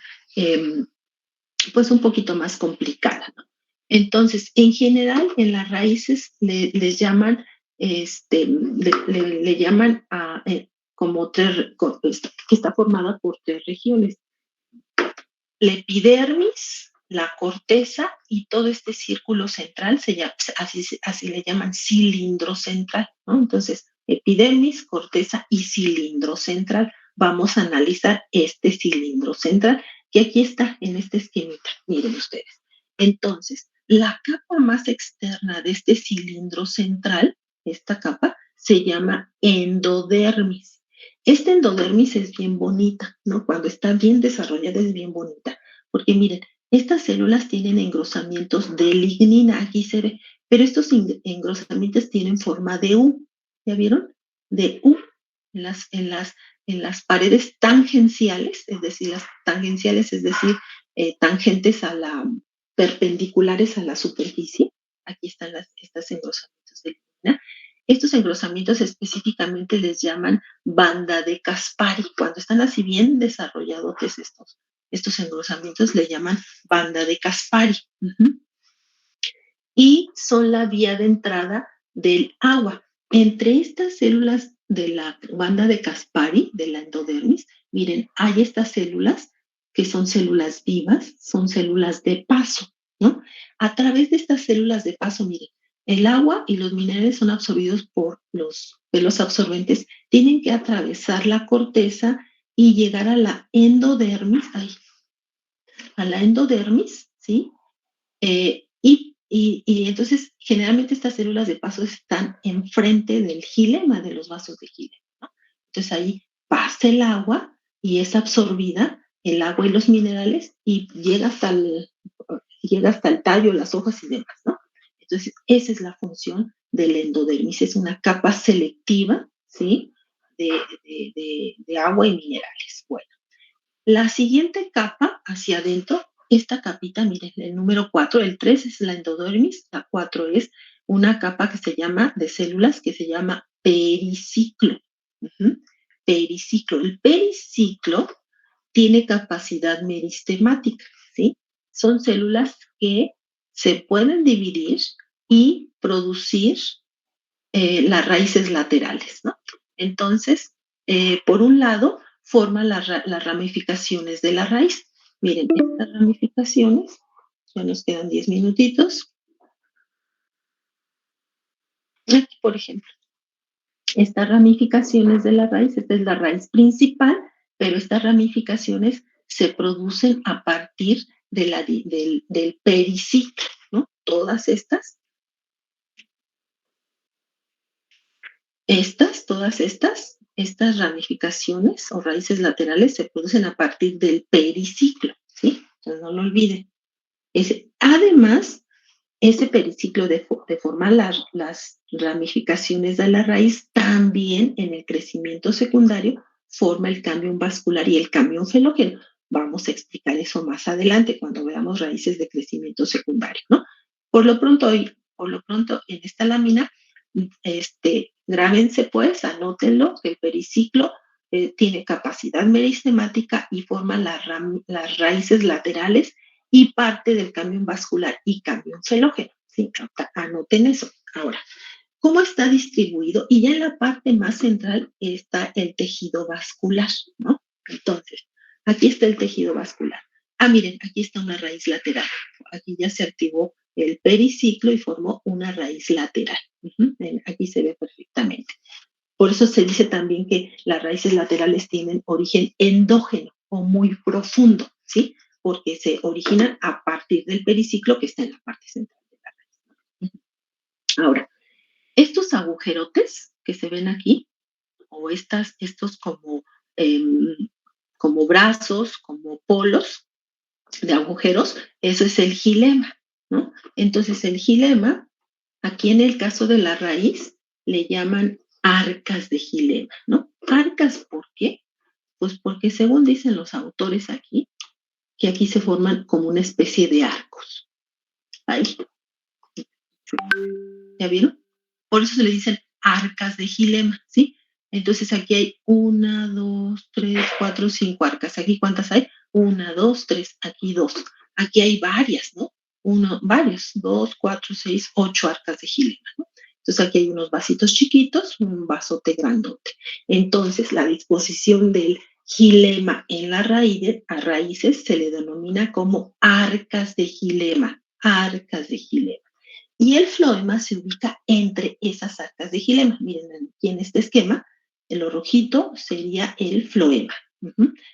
A: pues un poquito más complicada, ¿no? Entonces, en general, en las raíces les llaman, le llaman como que está formada por 3 regiones. La epidermis, la corteza y todo este círculo central, así le llaman cilindro central, ¿no? Entonces, epidermis, corteza y cilindro central. Vamos a analizar este cilindro central, que aquí está en este esquemita, miren ustedes. Entonces, la capa más externa de este cilindro central, esta capa, se llama endodermis. Esta endodermis es bien bonita, ¿no? Cuando está bien desarrollada es bien bonita, porque miren, Estas células tienen engrosamientos de lignina, aquí se ve, pero estos engrosamientos tienen forma de U, ¿ya vieron? De U en las paredes tangenciales, es decir, las tangenciales, es decir, tangentes a la, perpendiculares a la superficie. Aquí están estos engrosamientos de lignina. Estos engrosamientos específicamente les llaman banda de Caspari. Cuando están así bien desarrollados estos engrosamientos le llaman banda de Caspari. Y son la vía de entrada del agua. Entre estas células de la banda de Caspari, de la endodermis, miren, hay estas células que son células vivas, son células de paso, ¿no? A través de estas células de paso, miren, el agua y los minerales son absorbidos por los pelos absorbentes, tienen que atravesar la corteza y llegar a la endodermis, ¿sí? Y entonces, generalmente estas células de paso están enfrente del xilema, de los vasos de xilema, ¿no? Entonces ahí pasa el agua y es absorbida el agua y los minerales y llega hasta el tallo, las hojas y demás, ¿no? Entonces, esa es la función del endodermis, es una capa selectiva, ¿sí? De agua y minerales. Bueno, la siguiente capa hacia adentro, esta capita, miren, el número 4, el 3 es la endodermis, la 4 es una capa que se llama, de células, que se llama periciclo. Periciclo. El periciclo tiene capacidad meristemática, ¿sí? Son células que se pueden dividir y producir las raíces laterales, ¿no? Entonces, por un lado, forma las ramificaciones de la raíz. Miren, estas ramificaciones, ya nos quedan 10 minutitos. Aquí, por ejemplo, estas ramificaciones de la raíz, esta es la raíz principal, pero estas ramificaciones se producen a partir del periciclo, ¿no? Todas todas estas ramificaciones o raíces laterales se producen a partir del periciclo, ¿sí? Entonces no lo olviden. Además, ese periciclo de formar las ramificaciones de la raíz también en el crecimiento secundario forma el cambio vascular y el cambio felógeno. Vamos a explicar eso más adelante cuando veamos raíces de crecimiento secundario, ¿no? Por lo pronto en esta lámina, grábense pues, anótenlo, que el periciclo tiene capacidad meristemática y forma las raíces laterales y parte del cambio vascular y cambio felógeno. ¿Sí? Anoten eso. Ahora, ¿cómo está distribuido? Y ya en la parte más central está el tejido vascular, ¿no? Entonces, aquí está el tejido vascular. Miren, aquí está una raíz lateral. Aquí ya se activó el periciclo y formó una raíz lateral. Aquí se ve perfectamente. Por eso se dice también que las raíces laterales tienen origen endógeno o muy profundo, ¿sí? Porque se originan a partir del periciclo que está en la parte central de la raíz. Ahora, estos agujerotes que se ven aquí, o estos como brazos, como polos de agujeros, eso es el xilema, ¿no? Entonces el xilema, aquí en el caso de la raíz, le llaman arcas de xilema, ¿no? Arcas, ¿por qué? Pues porque según dicen los autores aquí, que aquí se forman como una especie de arcos. Ahí. ¿Ya vieron? Por eso se le dicen arcas de xilema, ¿sí? Entonces aquí hay 1, 2, 3, 4, 5 arcas. ¿Aquí cuántas hay? 1, 2, 3, aquí 2. Aquí hay varias, ¿no? 2, 4, 6, 8 arcas de xilema, ¿no? Entonces aquí hay unos vasitos chiquitos, un vasote grandote. Entonces la disposición del xilema en las raíces se le denomina como arcas de xilema, arcas de xilema. Y el floema se ubica entre esas arcas de xilema. Miren aquí en este esquema, en lo rojito sería el floema.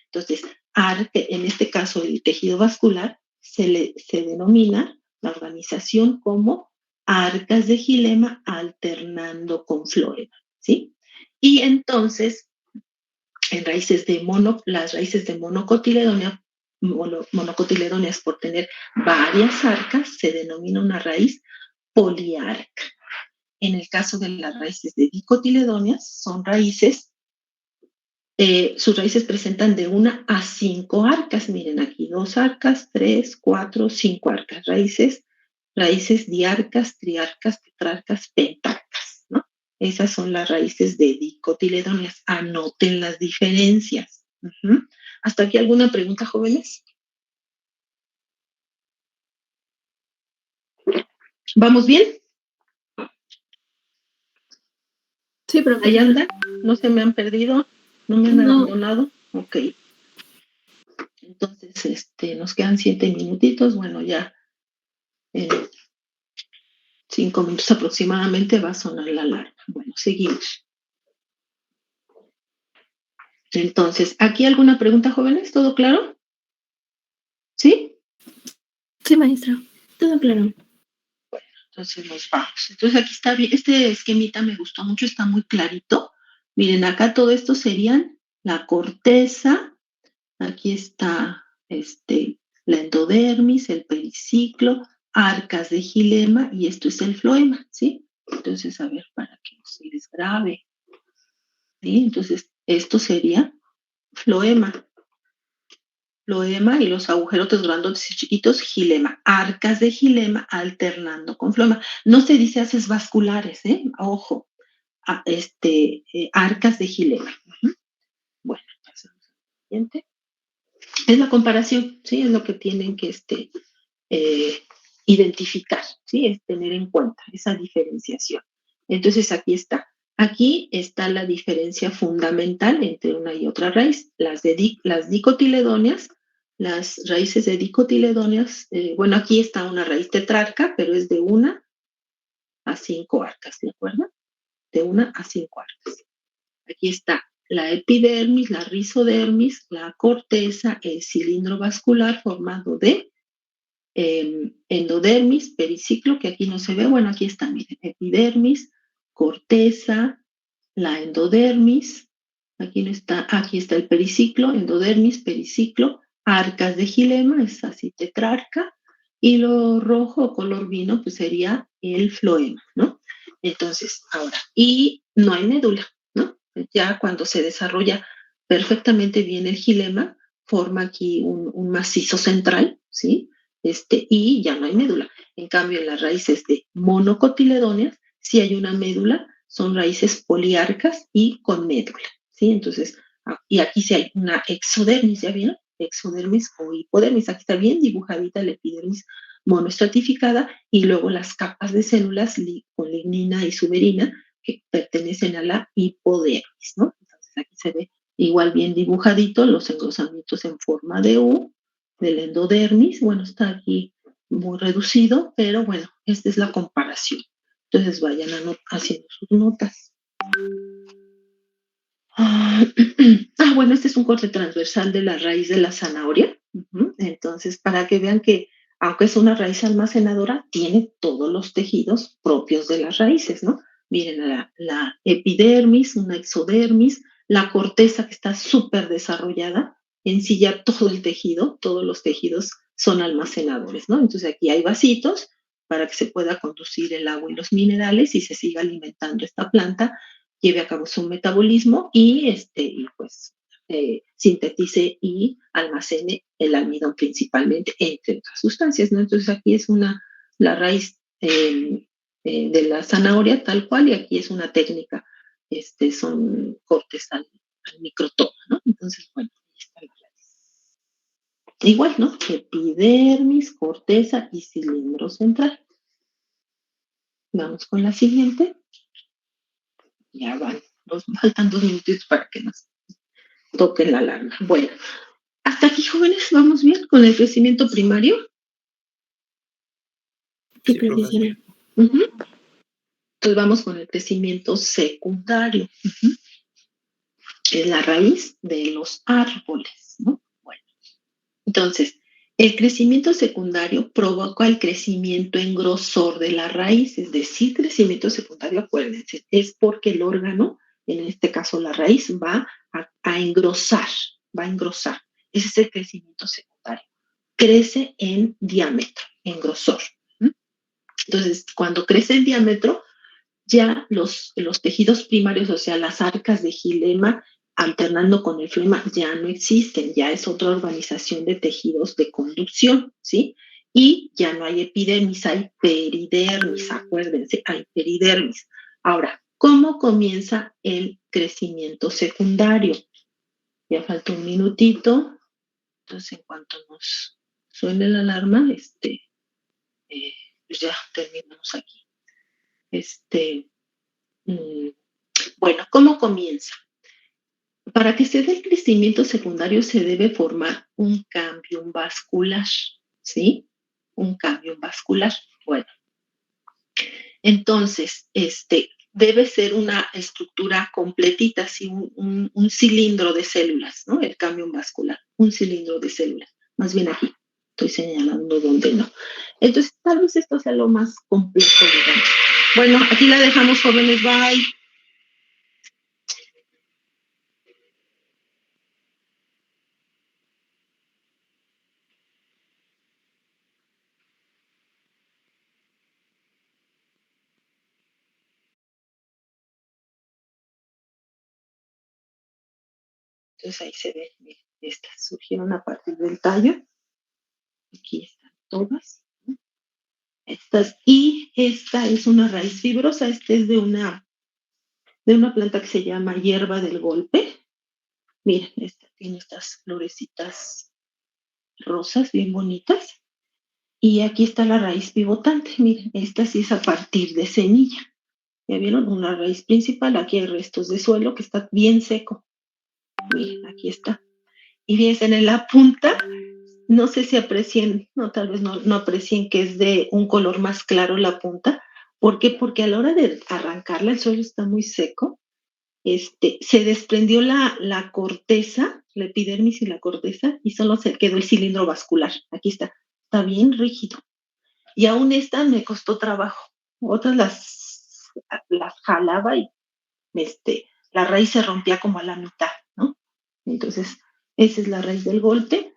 A: Entonces, en este caso el tejido vascular se denomina la organización como arcas de xilema alternando con floema, ¿sí? Y entonces, las raíces de monocotiledonea monocotiledóneas por tener varias arcas, se denomina una raíz poliarca. En el caso de las raíces de dicotiledóneas, son raíces, sus raíces presentan de 1 a 5 arcas. Miren aquí, 2 arcas, 3, 4, 5 arcas. Raíces diarcas, triarcas, tetrarcas, pentarcas, ¿no? Esas son las raíces de dicotiledóneas. Anoten las diferencias. ¿Hasta aquí alguna pregunta, jóvenes? ¿Vamos bien?
B: Sí, profe.
A: ¿Ahí andan? ¿No se me han perdido? ¿No me han abandonado? Ok. Entonces, nos quedan 7 minutitos. Bueno, ya 5 minutos aproximadamente va a sonar la alarma. Bueno, seguimos. Entonces, ¿aquí alguna pregunta, jóvenes? ¿Todo claro? ¿Sí?
B: Sí, maestra. Todo claro.
A: Bueno, entonces nos vamos. Entonces aquí está bien. Este esquemita me gustó mucho, está muy clarito. Miren, acá todo esto serían la corteza. Aquí está la endodermis, el periciclo, arcas de xilema y esto es el floema, ¿sí? Entonces, a ver, para que no se les grabe. ¿Sí? Entonces, esto sería floema. Floema y los agujerotes grandotes y chiquitos, xilema. Arcas de xilema alternando con floema. No se dice haces vasculares, ¿eh? Ojo. Arcas de xilema. Bueno, pasamos al siguiente. Es la comparación, ¿sí? Es lo que tienen que identificar, ¿sí? Es tener en cuenta esa diferenciación. Entonces, aquí está. Aquí está la diferencia fundamental entre una y otra raíz. Las dicotiledóneas, las raíces de dicotiledóneas, bueno, aquí está una raíz tetrarca, pero es de 1 a 5 arcas, ¿de acuerdo? De 1 a 5 arcas. Aquí está la epidermis, la rizodermis, la corteza, el cilindro vascular formado de endodermis, periciclo, que aquí no se ve, bueno, aquí está, miren, epidermis, corteza, la endodermis, aquí no está, aquí está el periciclo, endodermis, periciclo, arcas de xilema, es así tetrarca, y lo rojo o color vino, pues sería el floema, ¿no? Entonces, ahora, y no hay médula, ¿no? Ya cuando se desarrolla perfectamente bien el xilema, forma aquí un macizo central, ¿sí? Y ya no hay médula. En cambio, en las raíces de monocotiledóneas, sí hay una médula, son raíces poliarcas y con médula, ¿sí? Entonces, y aquí sí hay una exodermis, ¿ya vieron? Exodermis o hipodermis, aquí está bien dibujadita la epidermis monoestratificada y luego las capas de células con lignina y suberina que pertenecen a la hipodermis, ¿no? Entonces aquí se ve igual bien dibujadito los engrosamientos en forma de U del endodermis. Bueno, está aquí muy reducido, pero bueno, esta es la comparación. Entonces vayan haciendo sus notas. Bueno, este es un corte transversal de la raíz de la zanahoria. Entonces, para que vean que, aunque es una raíz almacenadora, tiene todos los tejidos propios de las raíces, ¿no? Miren, la epidermis, una exodermis, la corteza que está súper desarrollada, en sí ya todo el tejido, todos los tejidos son almacenadores, ¿no? Entonces aquí hay vasitos para que se pueda conducir el agua y los minerales y se siga alimentando esta planta, lleve a cabo su metabolismo y pues sintetice y almacene el almidón principalmente, entre otras sustancias, ¿no? Entonces aquí es la raíz de la zanahoria tal cual y aquí es una técnica, son cortes al microtoma, ¿no? Entonces, bueno, ahí está la raíz. Igual, ¿no? Epidermis, corteza y cilindro central. Vamos con la siguiente. Ya faltan 2 minutos para que nos toquen la alarma. Bueno, hasta aquí, jóvenes, ¿vamos bien con el crecimiento primario?
B: Sí, profesora.
A: Entonces vamos con el crecimiento secundario. Es la raíz de los árboles, ¿no? Bueno, entonces, el crecimiento secundario provoca el crecimiento en grosor de la raíz, es decir, crecimiento secundario, acuérdense, es porque el órgano, en este caso la raíz, va a engrosar, va a engrosar. Ese es el crecimiento secundario. crece en diámetro, en grosor. Entonces, cuando crece en diámetro, ya los tejidos primarios, o sea, las arcas de xilema, alternando con el flema, ya no existen, ya es otra organización de tejidos de conducción, ¿sí? Y ya no hay epidermis, hay peridermis, acuérdense, hay peridermis. Ahora, ¿cómo comienza el crecimiento secundario? Ya falta un minutito, entonces en cuanto nos suene la alarma, pues ya terminamos aquí. Bueno, ¿cómo comienza? Para que se dé el crecimiento secundario se debe formar un cambio vascular, ¿sí? Un cambio vascular. Bueno, entonces, debe ser una estructura completita, así un cilindro de células, ¿no? El cambio vascular, un cilindro de células. Más bien aquí, estoy señalando dónde no. Entonces, tal vez esto sea lo más complejo, digamos. Bueno, aquí la dejamos, jóvenes, bye. Entonces ahí se ve, miren, estas surgieron a partir del tallo. Aquí están todas. ¿No? Y esta es una raíz fibrosa. Esta es de una planta que se llama hierba del golpe. Miren, esta tiene estas florecitas rosas bien bonitas. Y aquí está la raíz pivotante. Miren, esta sí es a partir de semilla. ¿Ya vieron? Una raíz principal. Aquí hay restos de suelo que está bien seco. Miren, aquí está. Y fíjense, en la punta, no sé si aprecien, no, tal vez no aprecien que es de un color más claro la punta. ¿Por qué? Porque a la hora de arrancarla, el suelo está muy seco, se desprendió la corteza, la epidermis y la corteza, y solo se quedó el cilindro vascular. Aquí está bien rígido. Y aún esta me costó trabajo. Otras las jalaba y la raíz se rompía como a la mitad, ¿no? Entonces, esa es la raíz del golpe.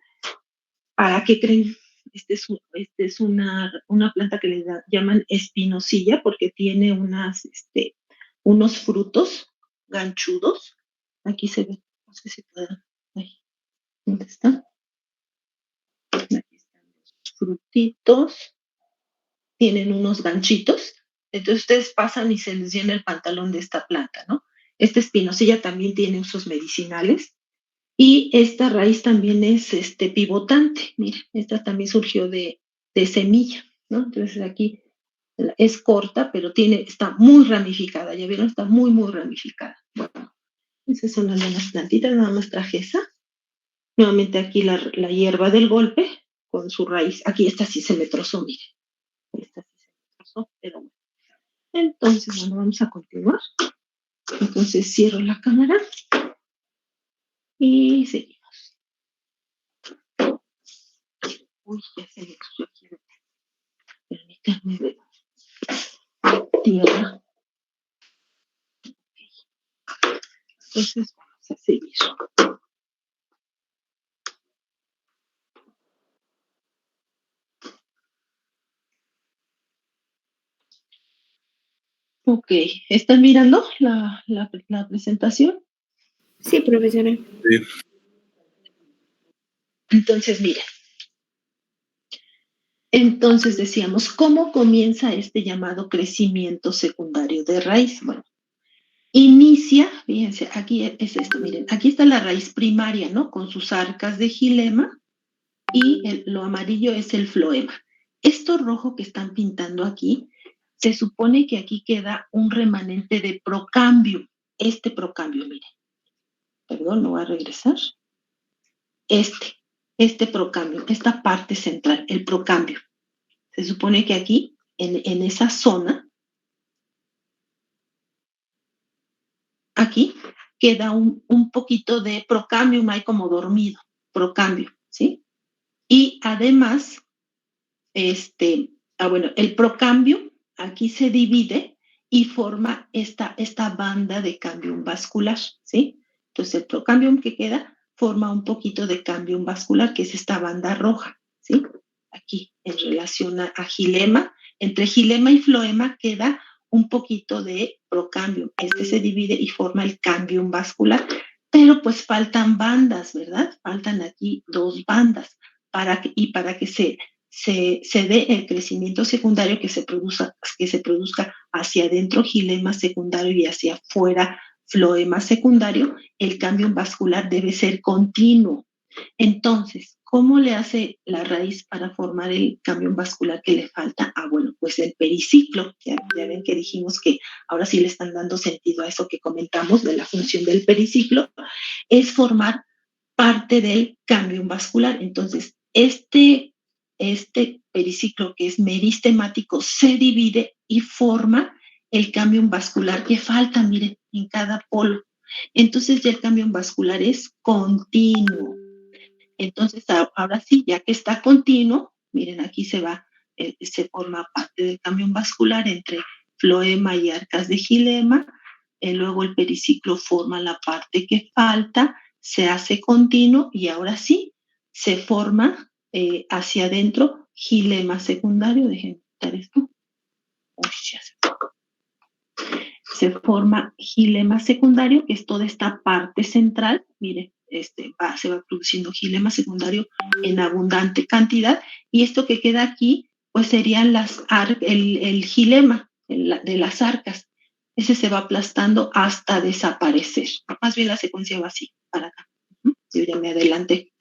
A: ¿Para qué creen? Es una planta que le llaman espinosilla porque tiene unos frutos ganchudos. Aquí se ve, no sé si pueden. Ahí, ¿dónde están? Aquí están los frutitos. Tienen unos ganchitos. Entonces ustedes pasan y se les llena el pantalón de esta planta, ¿no? Esta espinosilla también tiene usos medicinales. Y esta raíz también es pivotante. Miren, esta también surgió de semilla, ¿no? Entonces aquí es corta, pero está muy ramificada. ¿Ya vieron? Está muy, muy ramificada. Bueno, esas son algunas plantitas, nada más traje esa. Nuevamente aquí la hierba del golpe con su raíz. Aquí esta sí se me trozó, miren. Esta sí se me trozó, pero bueno. Entonces, bueno, vamos a continuar. Entonces cierro la cámara y seguimos. Uy, ya se me cruzó aquí. Permítanme ver. Tierra. Entonces vamos a seguir. Ok, ¿están mirando la presentación?
B: Sí, profesora.
D: Sí.
A: Entonces, miren. Entonces decíamos, ¿cómo comienza este llamado crecimiento secundario de raíz? Bueno, inicia, fíjense, aquí es esto, miren, aquí está la raíz primaria, ¿no? Con sus arcas de xilema y lo amarillo es el floema. Esto rojo que están pintando aquí, se supone que aquí queda un remanente de procambio. Este procambio, miren. Perdón, no voy a regresar. Este procambio, esta parte central, el procambio. Se supone que aquí, en esa zona, aquí queda un poquito de procambium, hay como dormido, procambio, ¿sí? Y además, bueno, el procambio aquí se divide y forma esta banda de cambium vascular, ¿sí? Entonces el procambium que queda forma un poquito de cambium vascular, que es esta banda roja. ¿sí? Aquí, en relación a gilema, entre gilema y floema queda un poquito de procambium. Este se divide y forma el cambium vascular, pero pues faltan bandas, ¿verdad? Faltan aquí 2 bandas para que se dé el crecimiento secundario que se produzca hacia adentro gilema secundario y hacia afuera floema secundario. El cambio vascular debe ser continuo. Entonces, ¿cómo le hace la raíz para formar el cambio vascular que le falta? Bueno, pues el periciclo. Ya ven que dijimos que ahora sí le están dando sentido a eso que comentamos de la función del periciclo, es formar parte del cambio vascular. Entonces, este periciclo que es meristemático se divide y forma el cambio vascular que falta, miren, en cada polo. Entonces ya el cambio vascular es continuo. Entonces ahora sí, ya que está continuo, miren, aquí se forma parte del cambio vascular entre floema y arcas de gilema, luego el periciclo forma la parte que falta, se hace continuo y ahora sí se forma hacia adentro gilema secundario. Dejen quitar esto. Uy, ya se forma gilema secundario, que es toda esta parte central. Mire, se va produciendo gilema secundario en abundante cantidad, y esto que queda aquí, pues serían el gilema de las arcas. Ese se va aplastando hasta desaparecer. Más bien la secuencia va así, para acá. Yo ya me adelanté.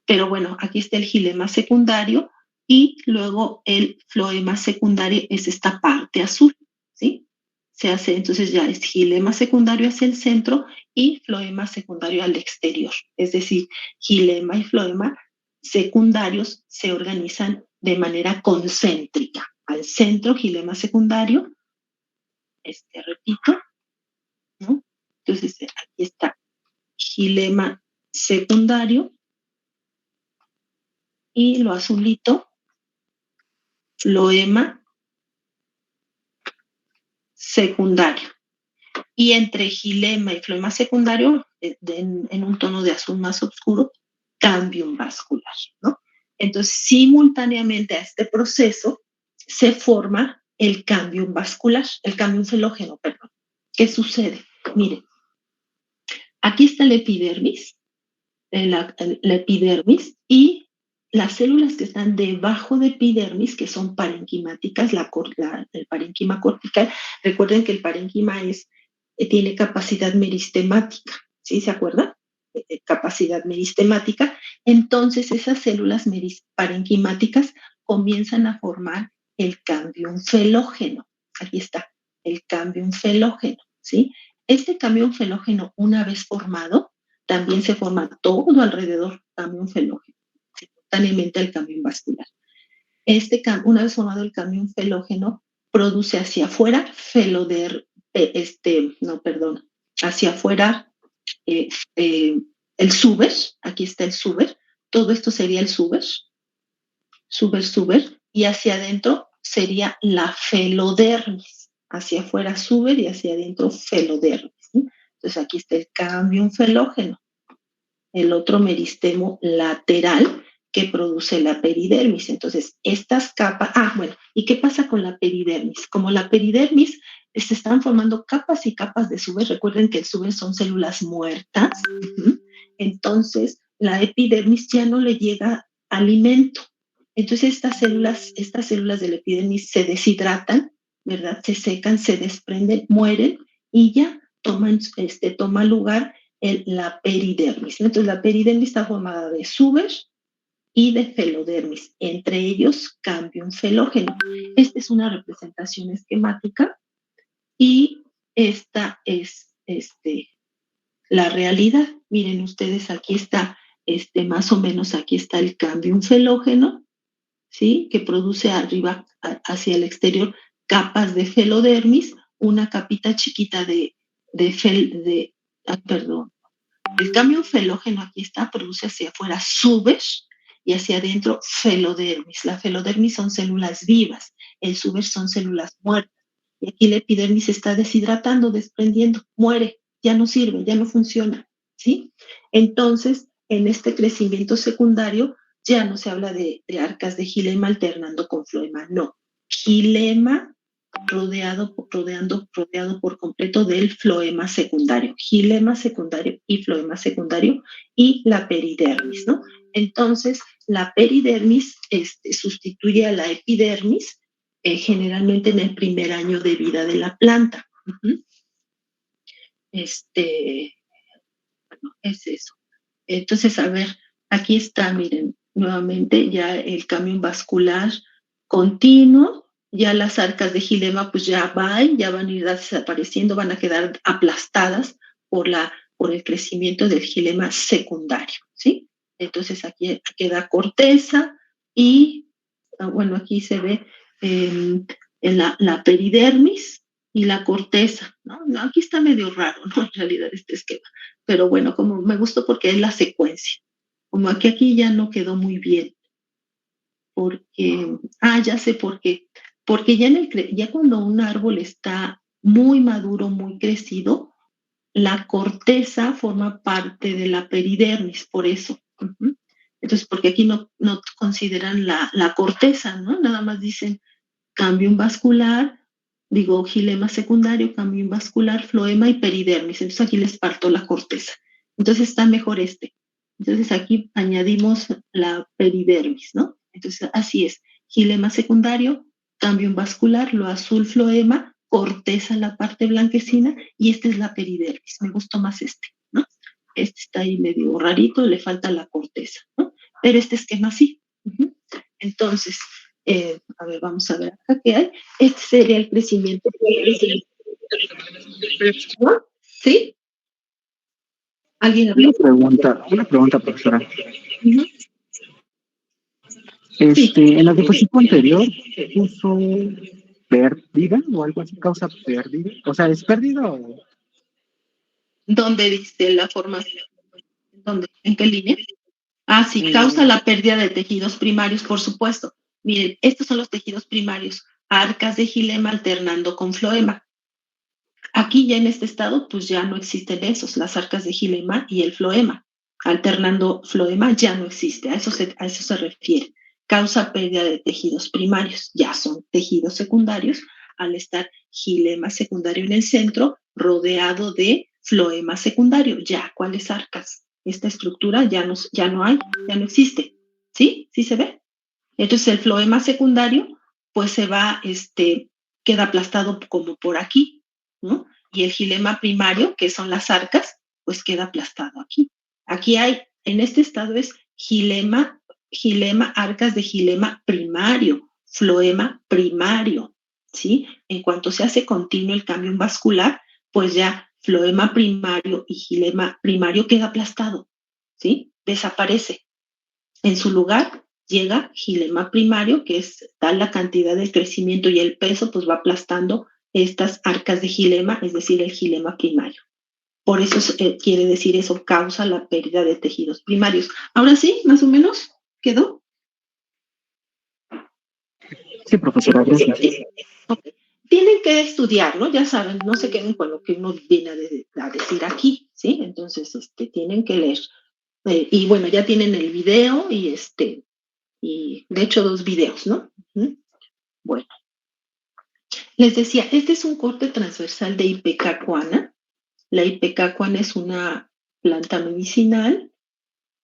A: Pero bueno, aquí está el gilema secundario y luego el floema secundario es esta parte azul, ¿sí? Se hace, entonces ya es gilema secundario hacia el centro y floema secundario al exterior. Es decir, gilema y floema secundarios se organizan de manera concéntrica. Al centro, gilema secundario, repito, ¿no? Entonces aquí está gilema secundario y lo azulito, floema secundario. Y entre gilema y floema secundario, en un tono de azul más oscuro, cambium vascular, ¿no? Entonces, simultáneamente a este proceso se forma el cambium vascular, el cambium felógeno, perdón. ¿Qué sucede? Miren, aquí está la epidermis, la epidermis, y las células que están debajo de epidermis, que son parenquimáticas, el parenquima cortical. Recuerden que el parenquima tiene capacidad meristemática, ¿sí? ¿Se acuerdan? Capacidad meristemática. Entonces, esas células parenquimáticas comienzan a formar el cambium felógeno. Aquí está, el cambium felógeno, ¿sí? Este cambium felógeno, una vez formado, también se forma todo alrededor cambium felógeno, simultáneamente al cambium vascular. Una vez formado el cambium felógeno, produce hacia afuera hacia afuera el suber. Aquí está el suber. Todo esto sería el suber, y hacia adentro sería la felodermis. Hacia afuera suber y hacia adentro felodermis, ¿sí? Entonces aquí está el cambium felógeno. El otro meristemo lateral que produce la peridermis. Entonces, estas capas, bueno, ¿y qué pasa con la peridermis? Como la peridermis se están formando capas y capas de suber. Recuerden que el suber son células muertas. Entonces, la epidermis ya no le llega alimento. Entonces, estas células de la epidermis se deshidratan, ¿verdad? Se secan, se desprenden, mueren y ya toma lugar la peridermis. Entonces, la peridermis está formada de suber y de felodermis, entre ellos cambium felógeno. Esta es una representación esquemática y esta es la realidad. Miren ustedes, aquí está, más o menos aquí está el cambium felógeno, ¿sí? Que produce arriba hacia el exterior capas de felodermis, una capita chiquita el cambio felógeno aquí está, produce hacia afuera suber y hacia adentro felodermis. La felodermis son células vivas, el suber son células muertas. Y aquí la epidermis se está deshidratando, desprendiendo, muere, ya no sirve, ya no funciona, ¿sí? Entonces, en este crecimiento secundario ya no se habla de arcas de gilema alternando con floema, no. Gilema rodeado por completo del floema secundario, gilema secundario y floema secundario y la peridermis, ¿no? Entonces, la peridermis sustituye a la epidermis generalmente en el primer año de vida de la planta. Uh-huh. Bueno, es eso. Entonces, a ver, aquí está, miren, nuevamente ya el cambio vascular continuo, ya las arcas de gilema pues ya van a ir desapareciendo, van a quedar aplastadas por el crecimiento del gilema secundario, ¿sí? Entonces aquí queda corteza y, bueno, aquí se ve en la peridermis y la corteza, ¿no? Aquí está medio raro, ¿no? En realidad este esquema, pero bueno, como me gustó porque es la secuencia, como aquí ya no quedó muy bien, porque, ya sé por qué, porque ya cuando un árbol está muy maduro, muy crecido, la corteza forma parte de la peridermis, por eso. Uh-huh. Entonces, porque aquí no consideran la corteza, ¿no? Nada más dicen cambium vascular, gilema secundario, cambium vascular, floema y peridermis. Entonces aquí les parto la corteza. Entonces está mejor este. Entonces aquí añadimos la peridermis, ¿no? Entonces así es. Gilema secundario, cambium vascular, lo azul floema, corteza la parte blanquecina y esta es la peridermis. Me gustó más este, ¿no? Este está ahí medio rarito, le falta la corteza, ¿no? Pero este esquema sí. Uh-huh. Entonces, a ver, vamos a ver acá qué hay. Este sería el crecimiento. ¿No? ¿Sí? ¿Alguien habló?
C: Una pregunta, profesora.
A: Uh-huh.
C: Sí. En la diapositiva anterior puso pérdida o algo así, causa pérdida. O sea, ¿es pérdida o...?
A: ¿Dónde dice la formación? ¿Dónde? ¿En qué línea? Sí, causa la pérdida de tejidos primarios, por supuesto. Miren, estos son los tejidos primarios, arcas de gilema alternando con floema. Aquí ya en este estado, pues ya no existen esos, las arcas de gilema y el floema. Alternando floema ya no existe, a eso se refiere. Causa pérdida de tejidos primarios, ya son tejidos secundarios, al estar gilema secundario en el centro, rodeado de floema secundario. Ya, ¿cuáles arcas? Esta estructura ya no hay, ya no existe. ¿Sí? ¿Sí se ve? Entonces el floema secundario, pues se va, queda aplastado como por aquí, ¿no? Y el gilema primario, que son las arcas, pues queda aplastado aquí. Aquí hay, en este estado es gilema, arcas de gilema primario, floema primario, ¿sí? En cuanto se hace continuo el cambio vascular, pues ya floema primario y gilema primario queda aplastado, ¿sí? Desaparece. En su lugar llega gilema primario, que es tal la cantidad de crecimiento y el peso, pues va aplastando estas arcas de gilema, es decir, el gilema primario. Por eso quiere decir eso, causa la pérdida de tejidos primarios. Ahora sí, más o menos, ¿quedó?
C: Sí, profesora, gracias.
A: Okay. Tienen que estudiar, ¿no? Ya saben, no se queden con lo que uno viene a decir aquí, ¿sí? Entonces, tienen que leer. Y bueno, ya tienen el video y de hecho 2 videos, ¿no? Bueno, les decía, este es un corte transversal de ipecacuana. La ipecacuana es una planta medicinal,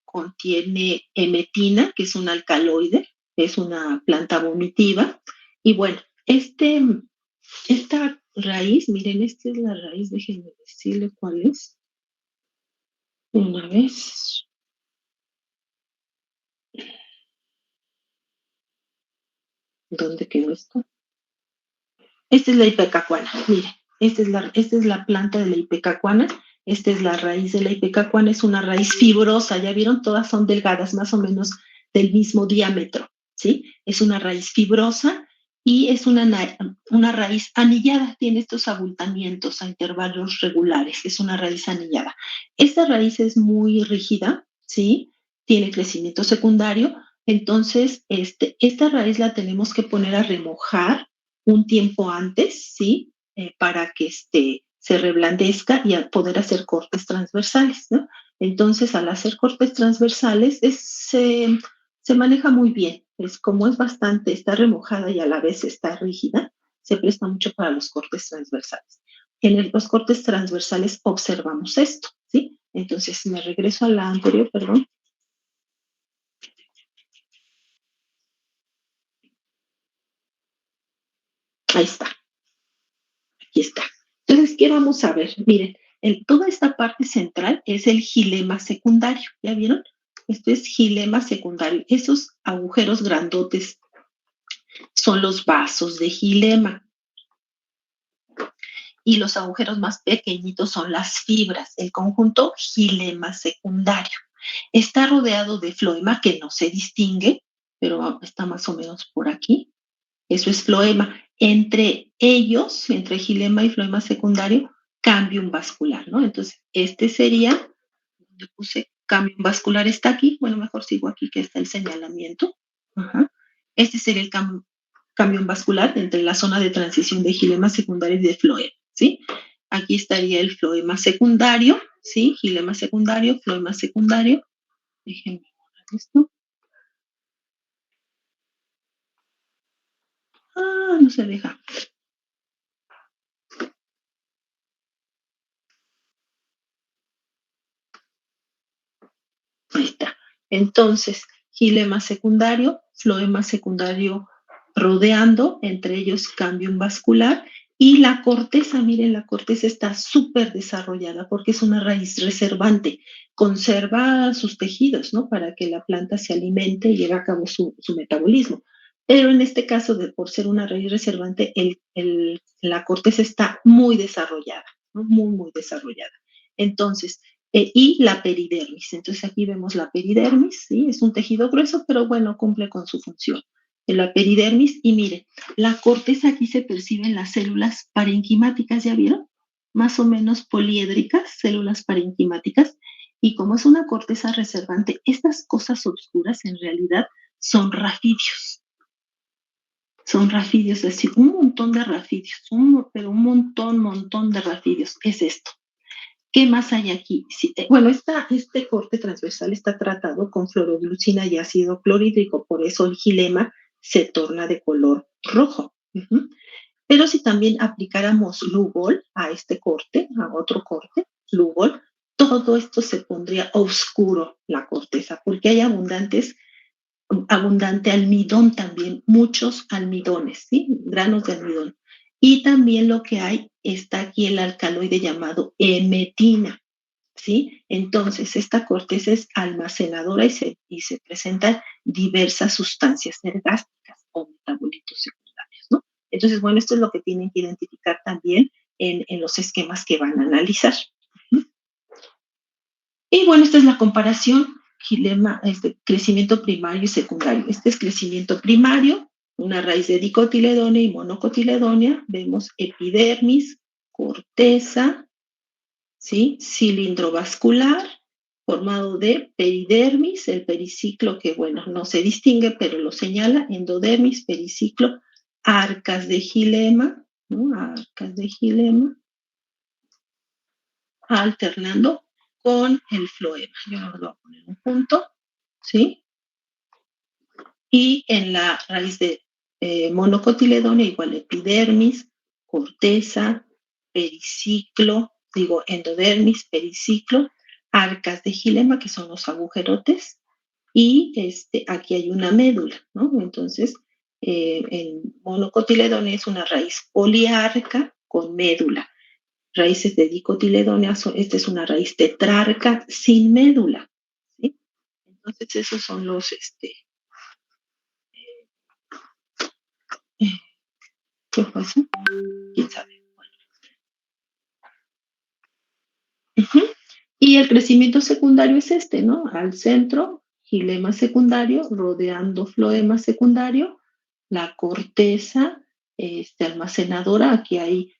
A: contiene emetina, que es un alcaloide, es una planta vomitiva. Y bueno, esta raíz, miren, esta es la raíz, déjenme decirle cuál es. Una vez. ¿Dónde quedó esto? Esta es la ipecacuana, mire, esta es la planta de la ipecacuana, esta es la raíz de la ipecacuana, es una raíz fibrosa, ya vieron, todas son delgadas, más o menos del mismo diámetro, ¿sí? Es una raíz fibrosa y es una raíz anillada, tiene estos abultamientos a intervalos regulares, es una raíz anillada. Esta raíz es muy rígida, ¿sí? Tiene crecimiento secundario, entonces esta raíz la tenemos que poner a remojar un tiempo antes, ¿sí? Para que se reblandezca y a poder hacer cortes transversales, ¿no? Entonces, al hacer cortes transversales, se maneja muy bien. Es como es bastante, está remojada y a la vez está rígida, se presta mucho para los cortes transversales. Los cortes transversales observamos esto, ¿sí? Entonces, me regreso a la anterior, perdón. Ahí está. Aquí está. Entonces, ¿qué vamos a ver? Miren, toda esta parte central es el gilema secundario. ¿Ya vieron? Esto es gilema secundario. Esos agujeros grandotes son los vasos de gilema. Y los agujeros más pequeñitos son las fibras, el conjunto gilema secundario. Está rodeado de floema que no se distingue, pero está más o menos por aquí. Eso es floema. Entre ellos, entre gilema y floema secundario, cambium vascular, ¿no? Entonces, este sería, yo puse cambium vascular, está aquí, bueno, mejor sigo aquí que está el señalamiento. Ajá. Este sería el cambium vascular entre la zona de transición de gilema secundario y de floema, ¿sí? Aquí estaría el floema secundario, ¿sí? Gilema secundario, floema secundario. Déjenme borrar esto. Ah, no se deja. Ahí está. Entonces, gilema secundario, floema secundario rodeando, entre ellos cambium vascular, y la corteza, miren, la corteza está súper desarrollada porque es una raíz reservante, conserva sus tejidos, ¿no? Para que la planta se alimente y lleve a cabo su metabolismo. Pero en este caso, por ser una raíz reservante, la corteza está muy desarrollada, ¿no? Muy, muy desarrollada. Entonces, y la peridermis. Entonces aquí vemos la peridermis, ¿sí? Es un tejido grueso, pero bueno, cumple con su función. En la peridermis, y mire, la corteza aquí se perciben las células parenquimáticas, ¿ya vieron? Más o menos poliédricas, células parenquimáticas, y como es una corteza reservante, estas cosas oscuras en realidad son rafidios. Son rafidios, es decir, un montón de rafidios, pero un montón de rafidios, es esto. ¿Qué más hay aquí? Sí, bueno, este corte transversal está tratado con fluoroglucina y ácido clorhídrico, por eso el gilema se torna de color rojo. Pero si también aplicáramos Lugol a este corte, a otro corte, Lugol, todo esto se pondría oscuro la corteza, porque hay abundante almidón también, muchos almidones, ¿sí? Granos de almidón. Y también lo que hay, está aquí el alcaloide llamado emetina, ¿sí? Entonces, esta corteza es almacenadora y se presentan diversas sustancias ergásticas o metabolitos secundarios, ¿no? Entonces, bueno, esto es lo que tienen que identificar también en los esquemas que van a analizar. Y bueno, esta es la comparación, gilema, crecimiento primario y secundario. Este es crecimiento primario, una raíz de dicotiledónea y monocotiledónea. Vemos epidermis, corteza, ¿sí? Cilindro vascular, formado de peridermis, el periciclo que, bueno, no se distingue, pero lo señala, endodermis, periciclo, arcas de gilema, ¿no? Arcas de gilema, alternando con el floema. Yo lo voy a poner un punto, ¿sí? Y en la raíz de monocotiledónea, igual epidermis, corteza, periciclo, digo endodermis, periciclo, arcas de gilema, que son los agujerotes, y aquí hay una médula, ¿no? Entonces, en monocotiledónea es una raíz poliarca con médula. Raíces de dicotiledónea, esta es una raíz tetrarca sin médula, ¿sí? Entonces, esos son los, ¿qué pasa? ¿Quién sabe? Bueno. Y el crecimiento secundario es ¿no? Al centro, gilema secundario, rodeando floema secundario, la corteza almacenadora, aquí hay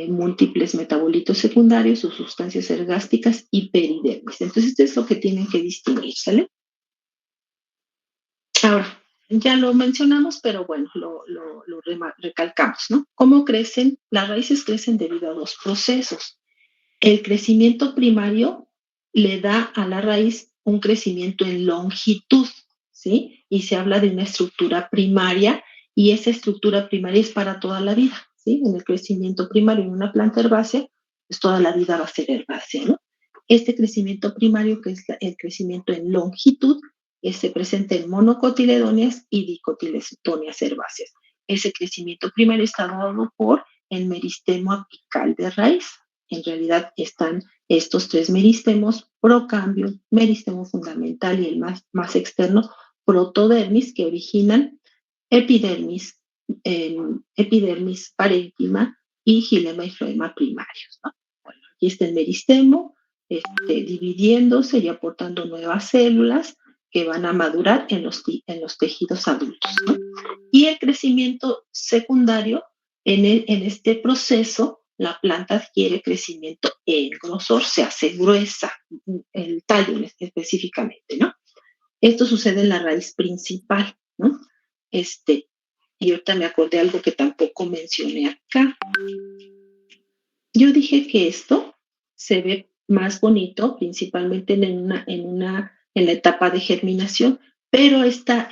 A: múltiples metabolitos secundarios o sustancias ergásticas y peridermis. Entonces, esto es lo que tienen que distinguir, ¿sale? Ahora, ya lo mencionamos, pero bueno, lo recalcamos, ¿no? ¿Cómo crecen? Las raíces crecen debido a dos procesos. El crecimiento primario le da a la raíz un crecimiento en longitud, ¿sí? Y se habla de una estructura primaria y esa estructura primaria es para toda la vida, ¿sí? En el crecimiento primario en una planta herbácea, pues toda la vida va a ser herbácea, ¿no? Este crecimiento primario, que es el crecimiento en longitud, se presenta en monocotiledóneas y dicotiledóneas herbáceas. Ese crecimiento primario está dado por el meristemo apical de raíz. En realidad están estos tres meristemos, procambio, meristemo fundamental y el más externo, protodermis, que originan epidermis, epidermis parénquima y xilema y floema primarios, ¿no? Bueno, aquí está el meristemo, dividiéndose y aportando nuevas células que van a madurar en los tejidos adultos, ¿no? Y el crecimiento secundario, en este proceso, la planta adquiere crecimiento en grosor, se hace gruesa, el tallo específicamente, ¿no? Esto sucede en la raíz principal, ¿no? Y ahorita me acordé algo que tampoco mencioné acá. Yo dije que esto se ve más bonito, principalmente en la etapa de germinación, pero esta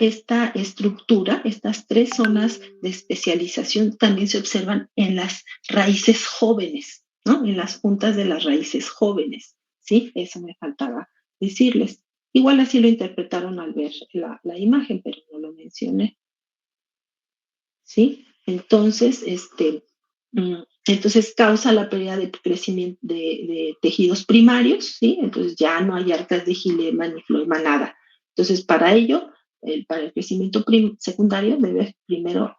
A: estructura, estas tres zonas de especialización también se observan en las raíces jóvenes, ¿no? En las puntas de las raíces jóvenes, ¿sí? Eso me faltaba decirles. Igual así lo interpretaron al ver la imagen, pero no lo mencioné, ¿sí? Entonces, entonces causa la pérdida de crecimiento de tejidos primarios, ¿sí? Entonces ya no hay arcas de xilema ni floema, nada. Entonces, para ello, para el crecimiento secundario debe primero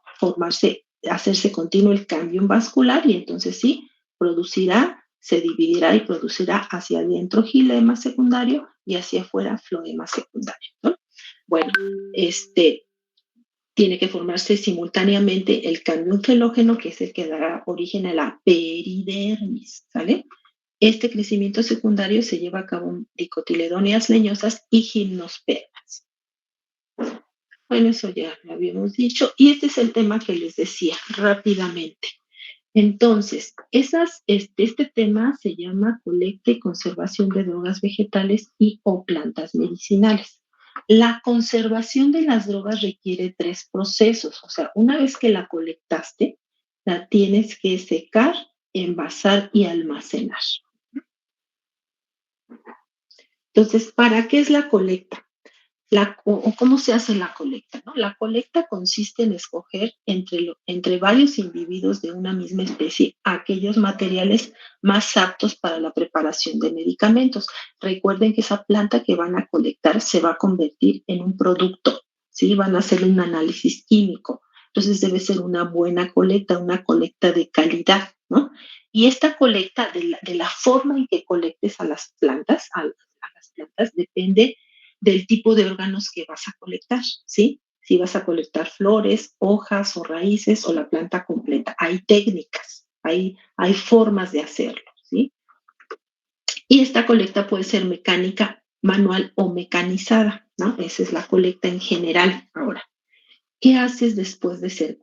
A: hacerse continuo el cambio vascular y entonces sí, se dividirá y producirá hacia adentro xilema secundario y hacia afuera floema secundario, ¿no? Bueno, tiene que formarse simultáneamente el cambio felógeno, que es el que dará origen a la peridermis, ¿sale? Este crecimiento secundario se lleva a cabo en dicotiledóneas leñosas y gimnospermas. Bueno, eso ya lo habíamos dicho. Y este es el tema que les decía rápidamente. Entonces, este tema se llama colecta y conservación de drogas vegetales y o plantas medicinales. La conservación de las drogas requiere tres procesos. O sea, una vez que la colectaste, la tienes que secar, envasar y almacenar. Entonces, ¿para qué es la colecta? ¿Cómo se hace la colecta? ¿No? La colecta consiste en escoger entre varios individuos de una misma especie aquellos materiales más aptos para la preparación de medicamentos. Recuerden que esa planta que van a colectar se va a convertir en un producto, ¿sí? Van a hacer un análisis químico. Entonces debe ser una buena colecta, una colecta de calidad, ¿no? Y esta colecta, de la forma en que colectes a las plantas, depende del tipo de órganos que vas a colectar, ¿sí? Si vas a colectar flores, hojas o raíces o la planta completa. Hay técnicas, hay formas de hacerlo, ¿sí? Y esta colecta puede ser mecánica, manual o mecanizada, ¿no? Esa es la colecta en general. Ahora, ¿qué haces después de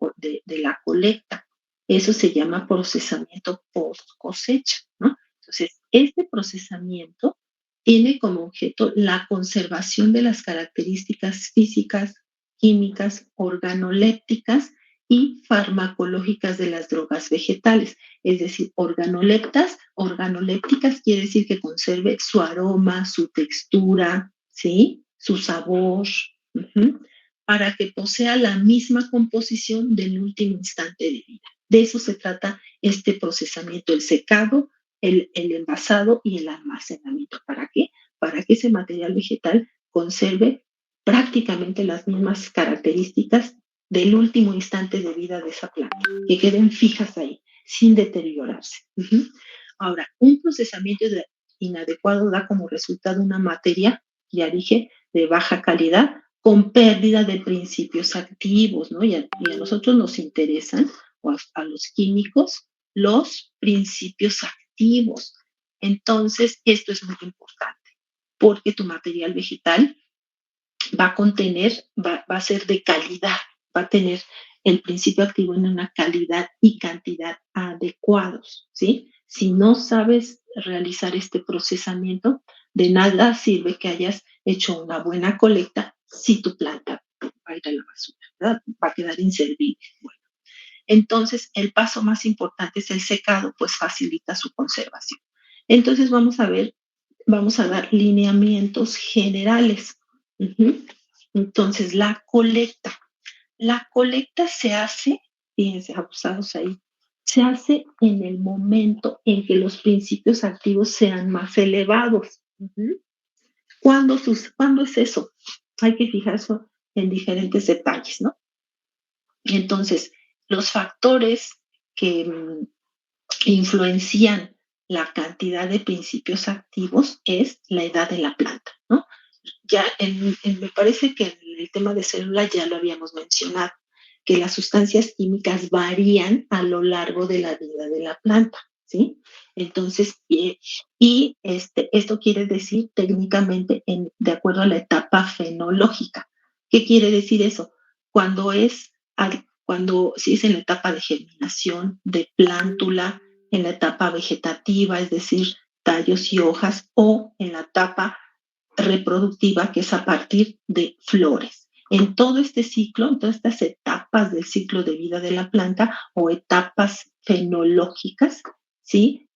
A: la colecta? Eso se llama procesamiento post cosecha, ¿no? Entonces, este procesamiento tiene como objeto la conservación de las características físicas, químicas, organolépticas y farmacológicas de las drogas vegetales. Es decir, organolépticas quiere decir que conserve su aroma, su textura, ¿sí? Su sabor, para que posea la misma composición del último instante de vida. De eso se trata este procesamiento, el secado, el envasado y el almacenamiento. ¿Para qué? Para que ese material vegetal conserve prácticamente las mismas características del último instante de vida de esa planta, que queden fijas ahí, sin deteriorarse. Ahora, un procesamiento inadecuado da como resultado una materia, ya dije, de baja calidad, con pérdida de principios activos, ¿no? Y a nosotros nos interesan, o a los químicos, los principios activos. Entonces, esto es muy importante, porque tu material vegetal va a ser de calidad, va a tener el principio activo en una calidad y cantidad adecuados, ¿sí? Si no sabes realizar este procesamiento, de nada sirve que hayas hecho una buena colecta si tu planta va a ir a la basura, ¿verdad? Va a quedar inservible. Bueno, entonces el paso más importante es el secado, pues facilita su conservación. Entonces vamos a dar lineamientos generales. Uh-huh. Entonces la colecta. La colecta se hace, fíjense, abusados ahí, se hace en el momento en que los principios activos sean más elevados. Uh-huh. ¿Cuándo es eso? Hay que fijarse en diferentes detalles, ¿no? Entonces, los factores que influencian la cantidad de principios activos es la edad de la planta, ¿no? Ya me parece que en el tema de célula ya lo habíamos mencionado, que las sustancias químicas varían a lo largo de la vida de la planta, ¿sí? Entonces, esto quiere decir técnicamente de acuerdo a la etapa fenológica. ¿Qué quiere decir eso? Si es en la etapa de germinación, de plántula, en la etapa vegetativa, es decir, tallos y hojas, o en la etapa reproductiva, que es a partir de flores. En todo este ciclo, en todas estas etapas del ciclo de vida de la planta o etapas fenológicas, ¿sí?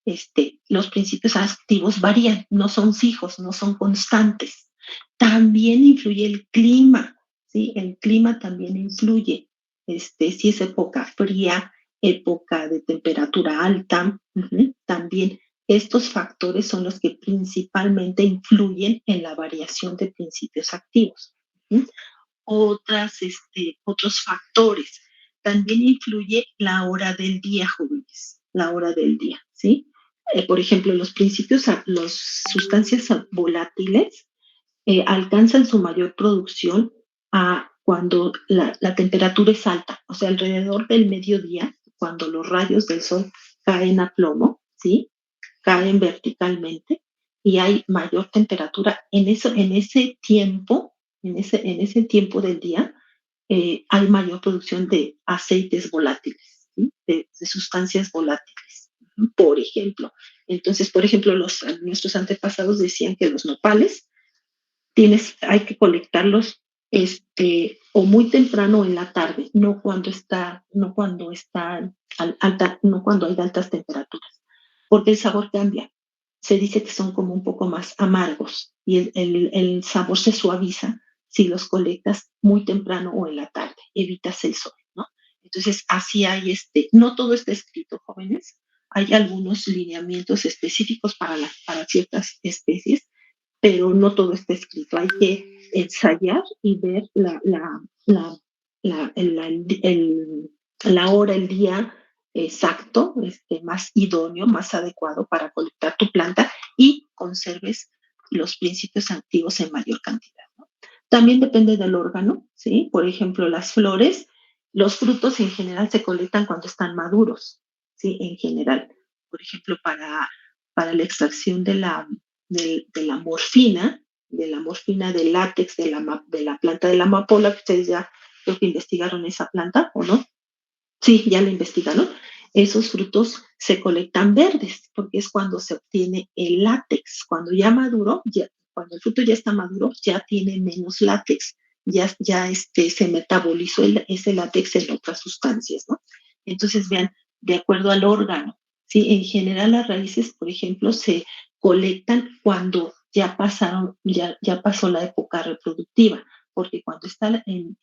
A: Los principios activos varían, no son fijos, no son constantes. También influye el clima, ¿sí? El clima también influye. Si es época fría, época de temperatura alta, también estos factores son los que principalmente influyen en la variación de principios activos. ¿Sí? Otros factores. También influye la hora del día, jóvenes, la hora del día, ¿sí? Por ejemplo, las sustancias volátiles alcanzan su mayor producción cuando la temperatura es alta, o sea, alrededor del mediodía, cuando los rayos del sol caen a plomo, ¿sí? Caen verticalmente y hay mayor temperatura. En ese tiempo del día, hay mayor producción de aceites volátiles, ¿sí? de sustancias volátiles, por ejemplo. Entonces, por ejemplo, nuestros antepasados decían que los nopales hay que colectarlos o muy temprano o en la tarde, no cuando hay altas temperaturas, porque el sabor cambia. Se dice que son como un poco más amargos y el sabor se suaviza si los colectas muy temprano o en la tarde, evitas el sol, ¿no? Entonces, así hay no todo está escrito, jóvenes, hay algunos lineamientos específicos para ciertas especies, pero no todo está escrito. Hay que ensayar y ver la hora, el día exacto, más idóneo, más adecuado para colectar tu planta y conserves los principios activos en mayor cantidad, ¿no? También depende del órgano, ¿sí? Por ejemplo, las flores, los frutos en general se colectan cuando están maduros, ¿sí? En general. Por ejemplo, para la extracción de la morfina, del látex de la planta de la amapola, que ustedes ya creo que investigaron esa planta, ¿o no? Sí, ya la investigaron. Esos frutos se colectan verdes, porque es cuando se obtiene el látex. Cuando el fruto ya está maduro, ya tiene menos látex, ya se metabolizó ese látex en otras sustancias, ¿no? Entonces, vean, de acuerdo al órgano, ¿sí? En general, las raíces, por ejemplo, se colectan cuando ya pasó la época reproductiva, porque cuando está en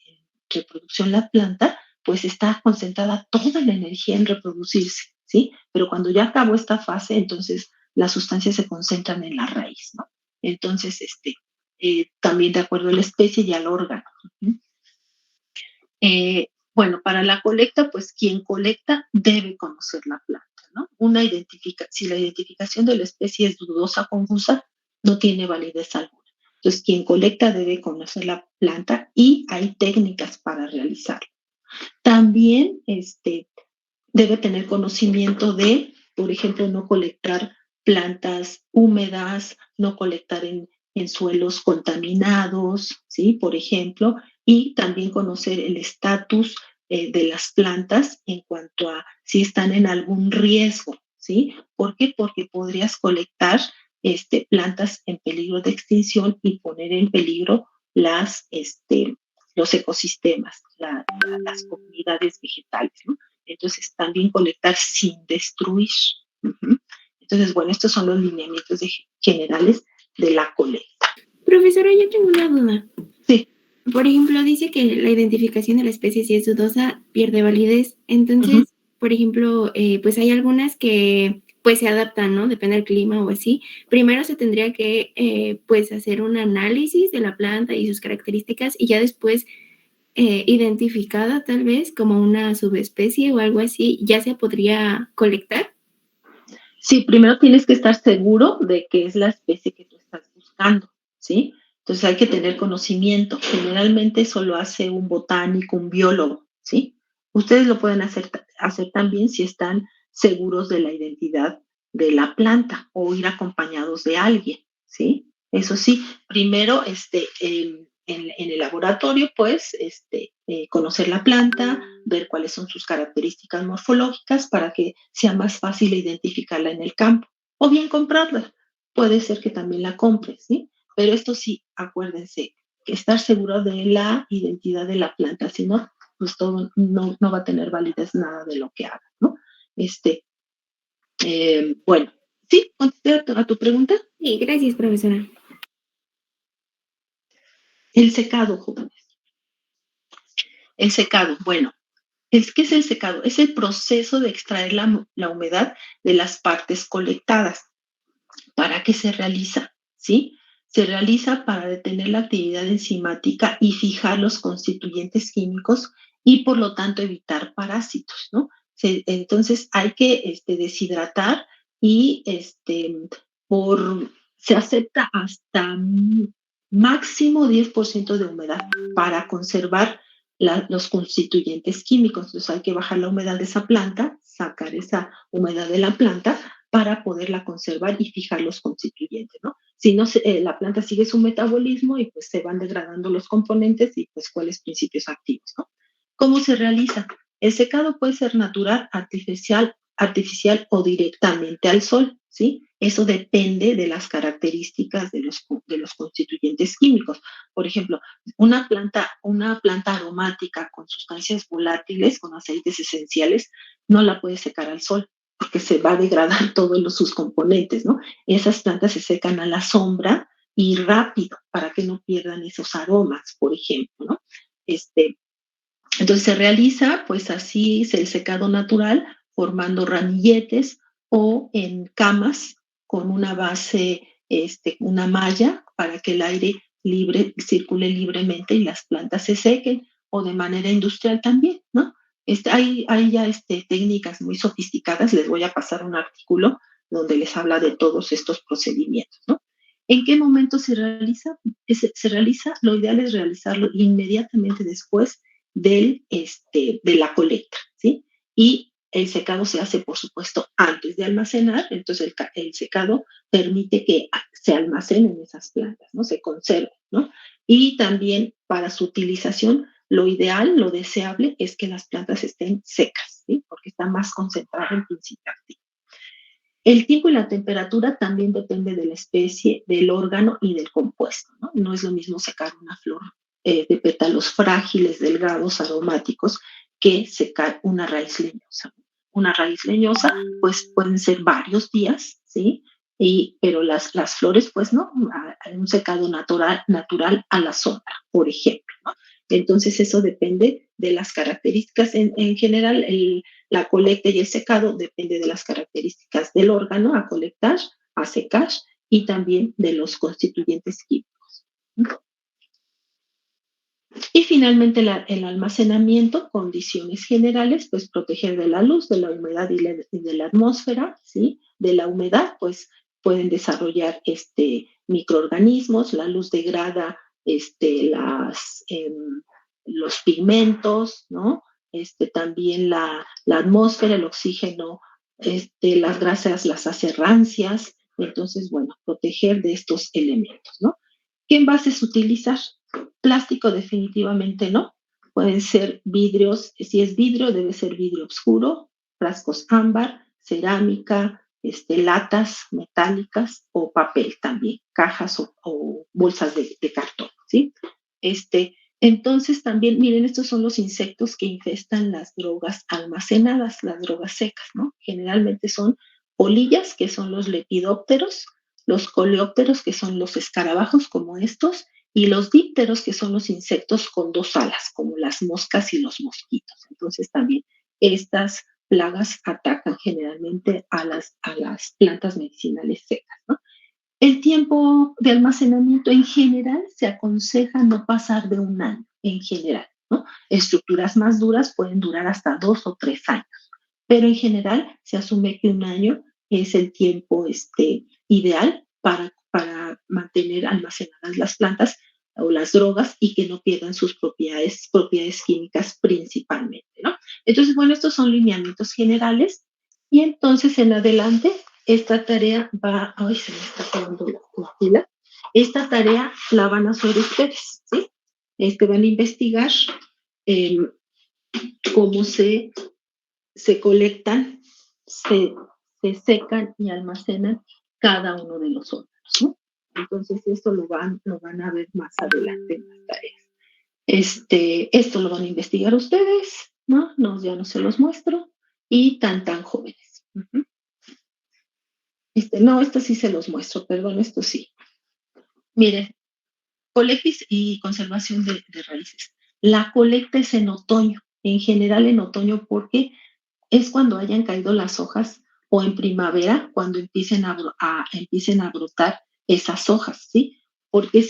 A: reproducción la planta, pues está concentrada toda la energía en reproducirse, ¿sí? Pero cuando ya acabó esta fase, entonces las sustancias se concentran en la raíz, ¿no? Entonces, también de acuerdo a la especie y al órgano. Bueno, para la colecta, pues quien colecta debe conocer la planta, ¿no? Si la identificación de la especie es dudosa o confusa, no tiene validez alguna. Entonces, quien colecta debe conocer la planta y hay técnicas para realizarlo. También debe tener conocimiento de, por ejemplo, no colectar plantas húmedas, no colectar en suelos contaminados, ¿sí? Por ejemplo, y también conocer el estatus de las plantas en cuanto a si están en algún riesgo, ¿sí? ¿Por qué? Porque podrías colectar plantas en peligro de extinción y poner en peligro los ecosistemas, las comunidades vegetales, ¿no? Entonces, también colectar sin destruir. Uh-huh. Entonces, bueno, estos son los lineamientos generales de la colecta.
B: Profesora, yo tengo una duda.
A: Sí.
B: Por ejemplo, dice que la identificación de la especie, si es dudosa, pierde validez. Entonces, por ejemplo, pues hay algunas que pues se adaptan, ¿no? Depende del clima o así. Primero se tendría que pues hacer un análisis de la planta y sus características y ya después identificada tal vez como una subespecie o algo así, ya se podría colectar.
A: Sí, primero tienes que estar seguro de que es la especie que tú estás buscando, ¿sí? Entonces hay que tener conocimiento. Generalmente eso lo hace un botánico, un biólogo, ¿sí? Ustedes lo pueden hacer también si están seguros de la identidad de la planta o ir acompañados de alguien, ¿sí? Eso sí, primero, en el laboratorio, pues, conocer la planta, ver cuáles son sus características morfológicas para que sea más fácil identificarla en el campo. O bien comprarla. Puede ser que también la compres, ¿sí? Pero esto sí, acuérdense, que estar seguro de la identidad de la planta, si no, pues todo no va a tener validez nada de lo que haga, ¿no? Bueno, ¿sí? ¿Contesté a tu pregunta?
B: Sí, gracias, profesora.
A: El secado, jóvenes. El secado, bueno, ¿qué es el secado? Es el proceso de extraer la humedad de las partes colectadas. ¿Para qué se realiza? ¿Sí? Se realiza para detener la actividad enzimática y fijar los constituyentes químicos y por lo tanto evitar parásitos, ¿no? Entonces hay que deshidratar y se acepta hasta máximo 10% de humedad para conservar los constituyentes químicos. Entonces hay que bajar la humedad de esa planta, sacar esa humedad de la planta para poderla conservar y fijar los constituyentes, ¿no? Si no, la planta sigue su metabolismo y pues se van degradando los componentes y pues cuáles principios activos, ¿no? ¿Cómo se realiza? El secado puede ser natural, artificial o directamente al sol, ¿sí? Eso depende de las características de los constituyentes químicos. Por ejemplo, una planta aromática con sustancias volátiles, con aceites esenciales, no la puede secar al sol porque se va a degradar todos sus componentes, ¿no? Esas plantas se secan a la sombra y rápido para que no pierdan esos aromas, por ejemplo, ¿no? Entonces se realiza, pues así, el secado natural, formando ramilletes o en camas con una base, una malla para que el aire libre circule libremente y las plantas se sequen, o de manera industrial también, ¿no? Hay ya técnicas muy sofisticadas, les voy a pasar un artículo donde les habla de todos estos procedimientos, ¿no? ¿En qué momento se realiza? Lo ideal es realizarlo inmediatamente después de la colecta, ¿sí? Y el secado se hace, por supuesto, antes de almacenar, entonces el secado permite que se almacenen esas plantas, ¿no? Se conserven, ¿no? Y también para su utilización, lo ideal, lo deseable es que las plantas estén secas, ¿sí? Porque está más concentrado el principio activo. El tiempo y la temperatura también depende de la especie, del órgano y del compuesto, ¿no? No es lo mismo secar una flor de pétalos frágiles, delgados, aromáticos, que secar una raíz leñosa. Una raíz leñosa, pues pueden ser varios días, ¿sí? Pero las flores, pues no, un secado natural a la sombra, por ejemplo, ¿no? Entonces eso depende de las características. En general, la colecta y el secado depende de las características del órgano a colectar, a secar y también de los constituyentes químicos. Y finalmente el almacenamiento, condiciones generales, pues proteger de la luz, de la humedad y de la atmósfera, ¿sí? De la humedad, pues pueden desarrollar microorganismos, la luz degrada los pigmentos, ¿no? También la atmósfera, el oxígeno, las grasas las hace rancias, entonces, bueno, proteger de estos elementos, ¿no? ¿Qué envases utilizar? Plástico definitivamente no. Pueden ser vidrios, si es vidrio debe ser vidrio oscuro, frascos ámbar, cerámica, latas metálicas o papel también, cajas o bolsas de cartón, ¿sí? Entonces también, miren, estos son los insectos que infestan las drogas almacenadas, las drogas secas, ¿no? Generalmente son polillas, que son los lepidópteros, los coleópteros, que son los escarabajos como estos, y los dípteros, que son los insectos con dos alas, como las moscas y los mosquitos. Entonces también estas plagas atacan generalmente a las plantas medicinales secas, ¿no? El tiempo de almacenamiento en general se aconseja no pasar de 1 año, en general, ¿no? Estructuras más duras pueden durar hasta 2 o 3 años, pero en general se asume que 1 año es el tiempo ideal para mantener almacenadas las plantas o las drogas y que no pierdan sus propiedades químicas principalmente, ¿no? Entonces, bueno, estos son lineamientos generales y entonces en adelante esta tarea va, ay, se me está acabando la pila. Esta tarea la van a hacer ustedes, ¿sí? Van a investigar cómo se colectan, se secan y almacenan cada uno de los órganos, ¿no? Entonces, esto lo van a ver más adelante en las tareas. Esto lo van a investigar ustedes, ¿no? Ya no se los muestro, y tan jóvenes. Uh-huh. No, esto sí se los muestro, perdón, esto sí. Miren, colecta y conservación de raíces. La colecta es en otoño, en general en otoño, porque es cuando hayan caído las hojas, o en primavera, cuando empiecen a brotar esas hojas, ¿sí? Porque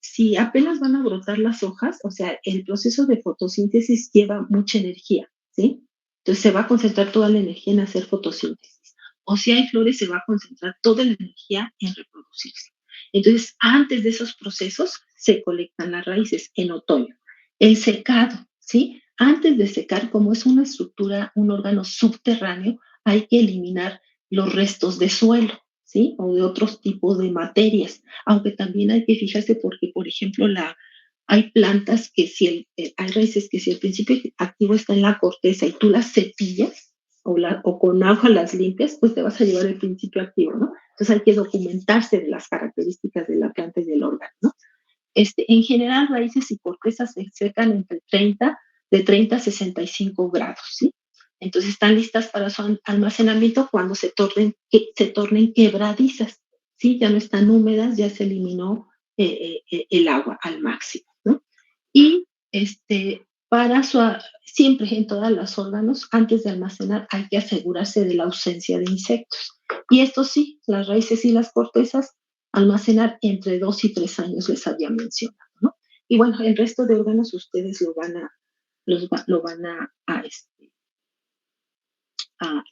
A: si apenas van a brotar las hojas, o sea, el proceso de fotosíntesis lleva mucha energía, ¿sí? Entonces se va a concentrar toda la energía en hacer fotosíntesis. O si hay flores, se va a concentrar toda la energía en reproducirse. Entonces, antes de esos procesos, se colectan las raíces en otoño. El secado, ¿sí? Antes de secar, como es una estructura, un órgano subterráneo, hay que eliminar los restos de suelo, ¿sí? O de otros tipos de materias. Aunque también hay que fijarse porque, por ejemplo, hay plantas que hay raíces que si el principio activo está en la corteza y tú las cepillas o con agua las limpias, pues te vas a llevar el principio activo, ¿no? Entonces hay que documentarse de las características de la planta y del órgano, ¿no? En general, raíces y cortezas se secan de 30 a 65 grados, ¿sí? Entonces están listas para su almacenamiento cuando se tornen quebradizas, ¿sí? Ya no están húmedas, ya se eliminó el agua al máximo, ¿no? Y siempre en todos los órganos, antes de almacenar, hay que asegurarse de la ausencia de insectos. Y esto sí, las raíces y las cortezas, almacenar entre 2 y 3 años, les había mencionado, ¿no? Y bueno, el resto de órganos ustedes lo van a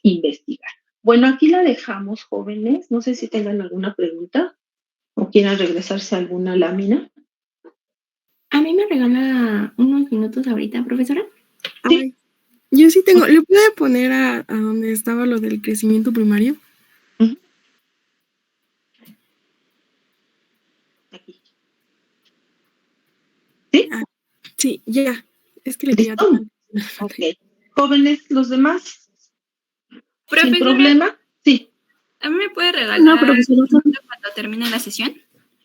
A: investigar. Bueno, aquí la dejamos, jóvenes. No sé si tengan alguna pregunta o quieran regresarse a alguna lámina.
B: A mí me regala unos minutos ahorita, profesora.
D: Sí. Ay, yo sí tengo. ¿Le puede poner a donde estaba lo del crecimiento primario?
A: Uh-huh. Aquí. ¿Sí?
D: Sí, ya. Es que le quería tomar.
A: Ok. Jóvenes, los demás.
E: Profesora,
A: ¿Sin problema? Sí.
E: ¿A mí me puede regalar cuando termine la sesión?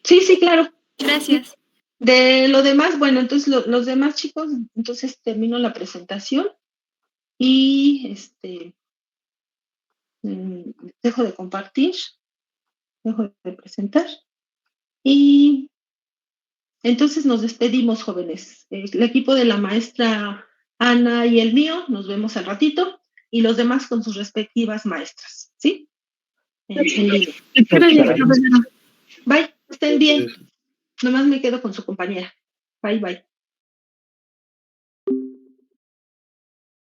A: Sí, claro.
E: Gracias.
A: De lo demás, bueno, entonces los demás chicos, entonces termino la presentación y dejo de compartir, dejo de presentar y entonces nos despedimos, jóvenes. El equipo de la maestra Ana y el mío, nos vemos al ratito, y los demás con sus respectivas maestras, ¿sí? En línea. Bye, estén bien. Nomás me quedo con su compañera. Bye.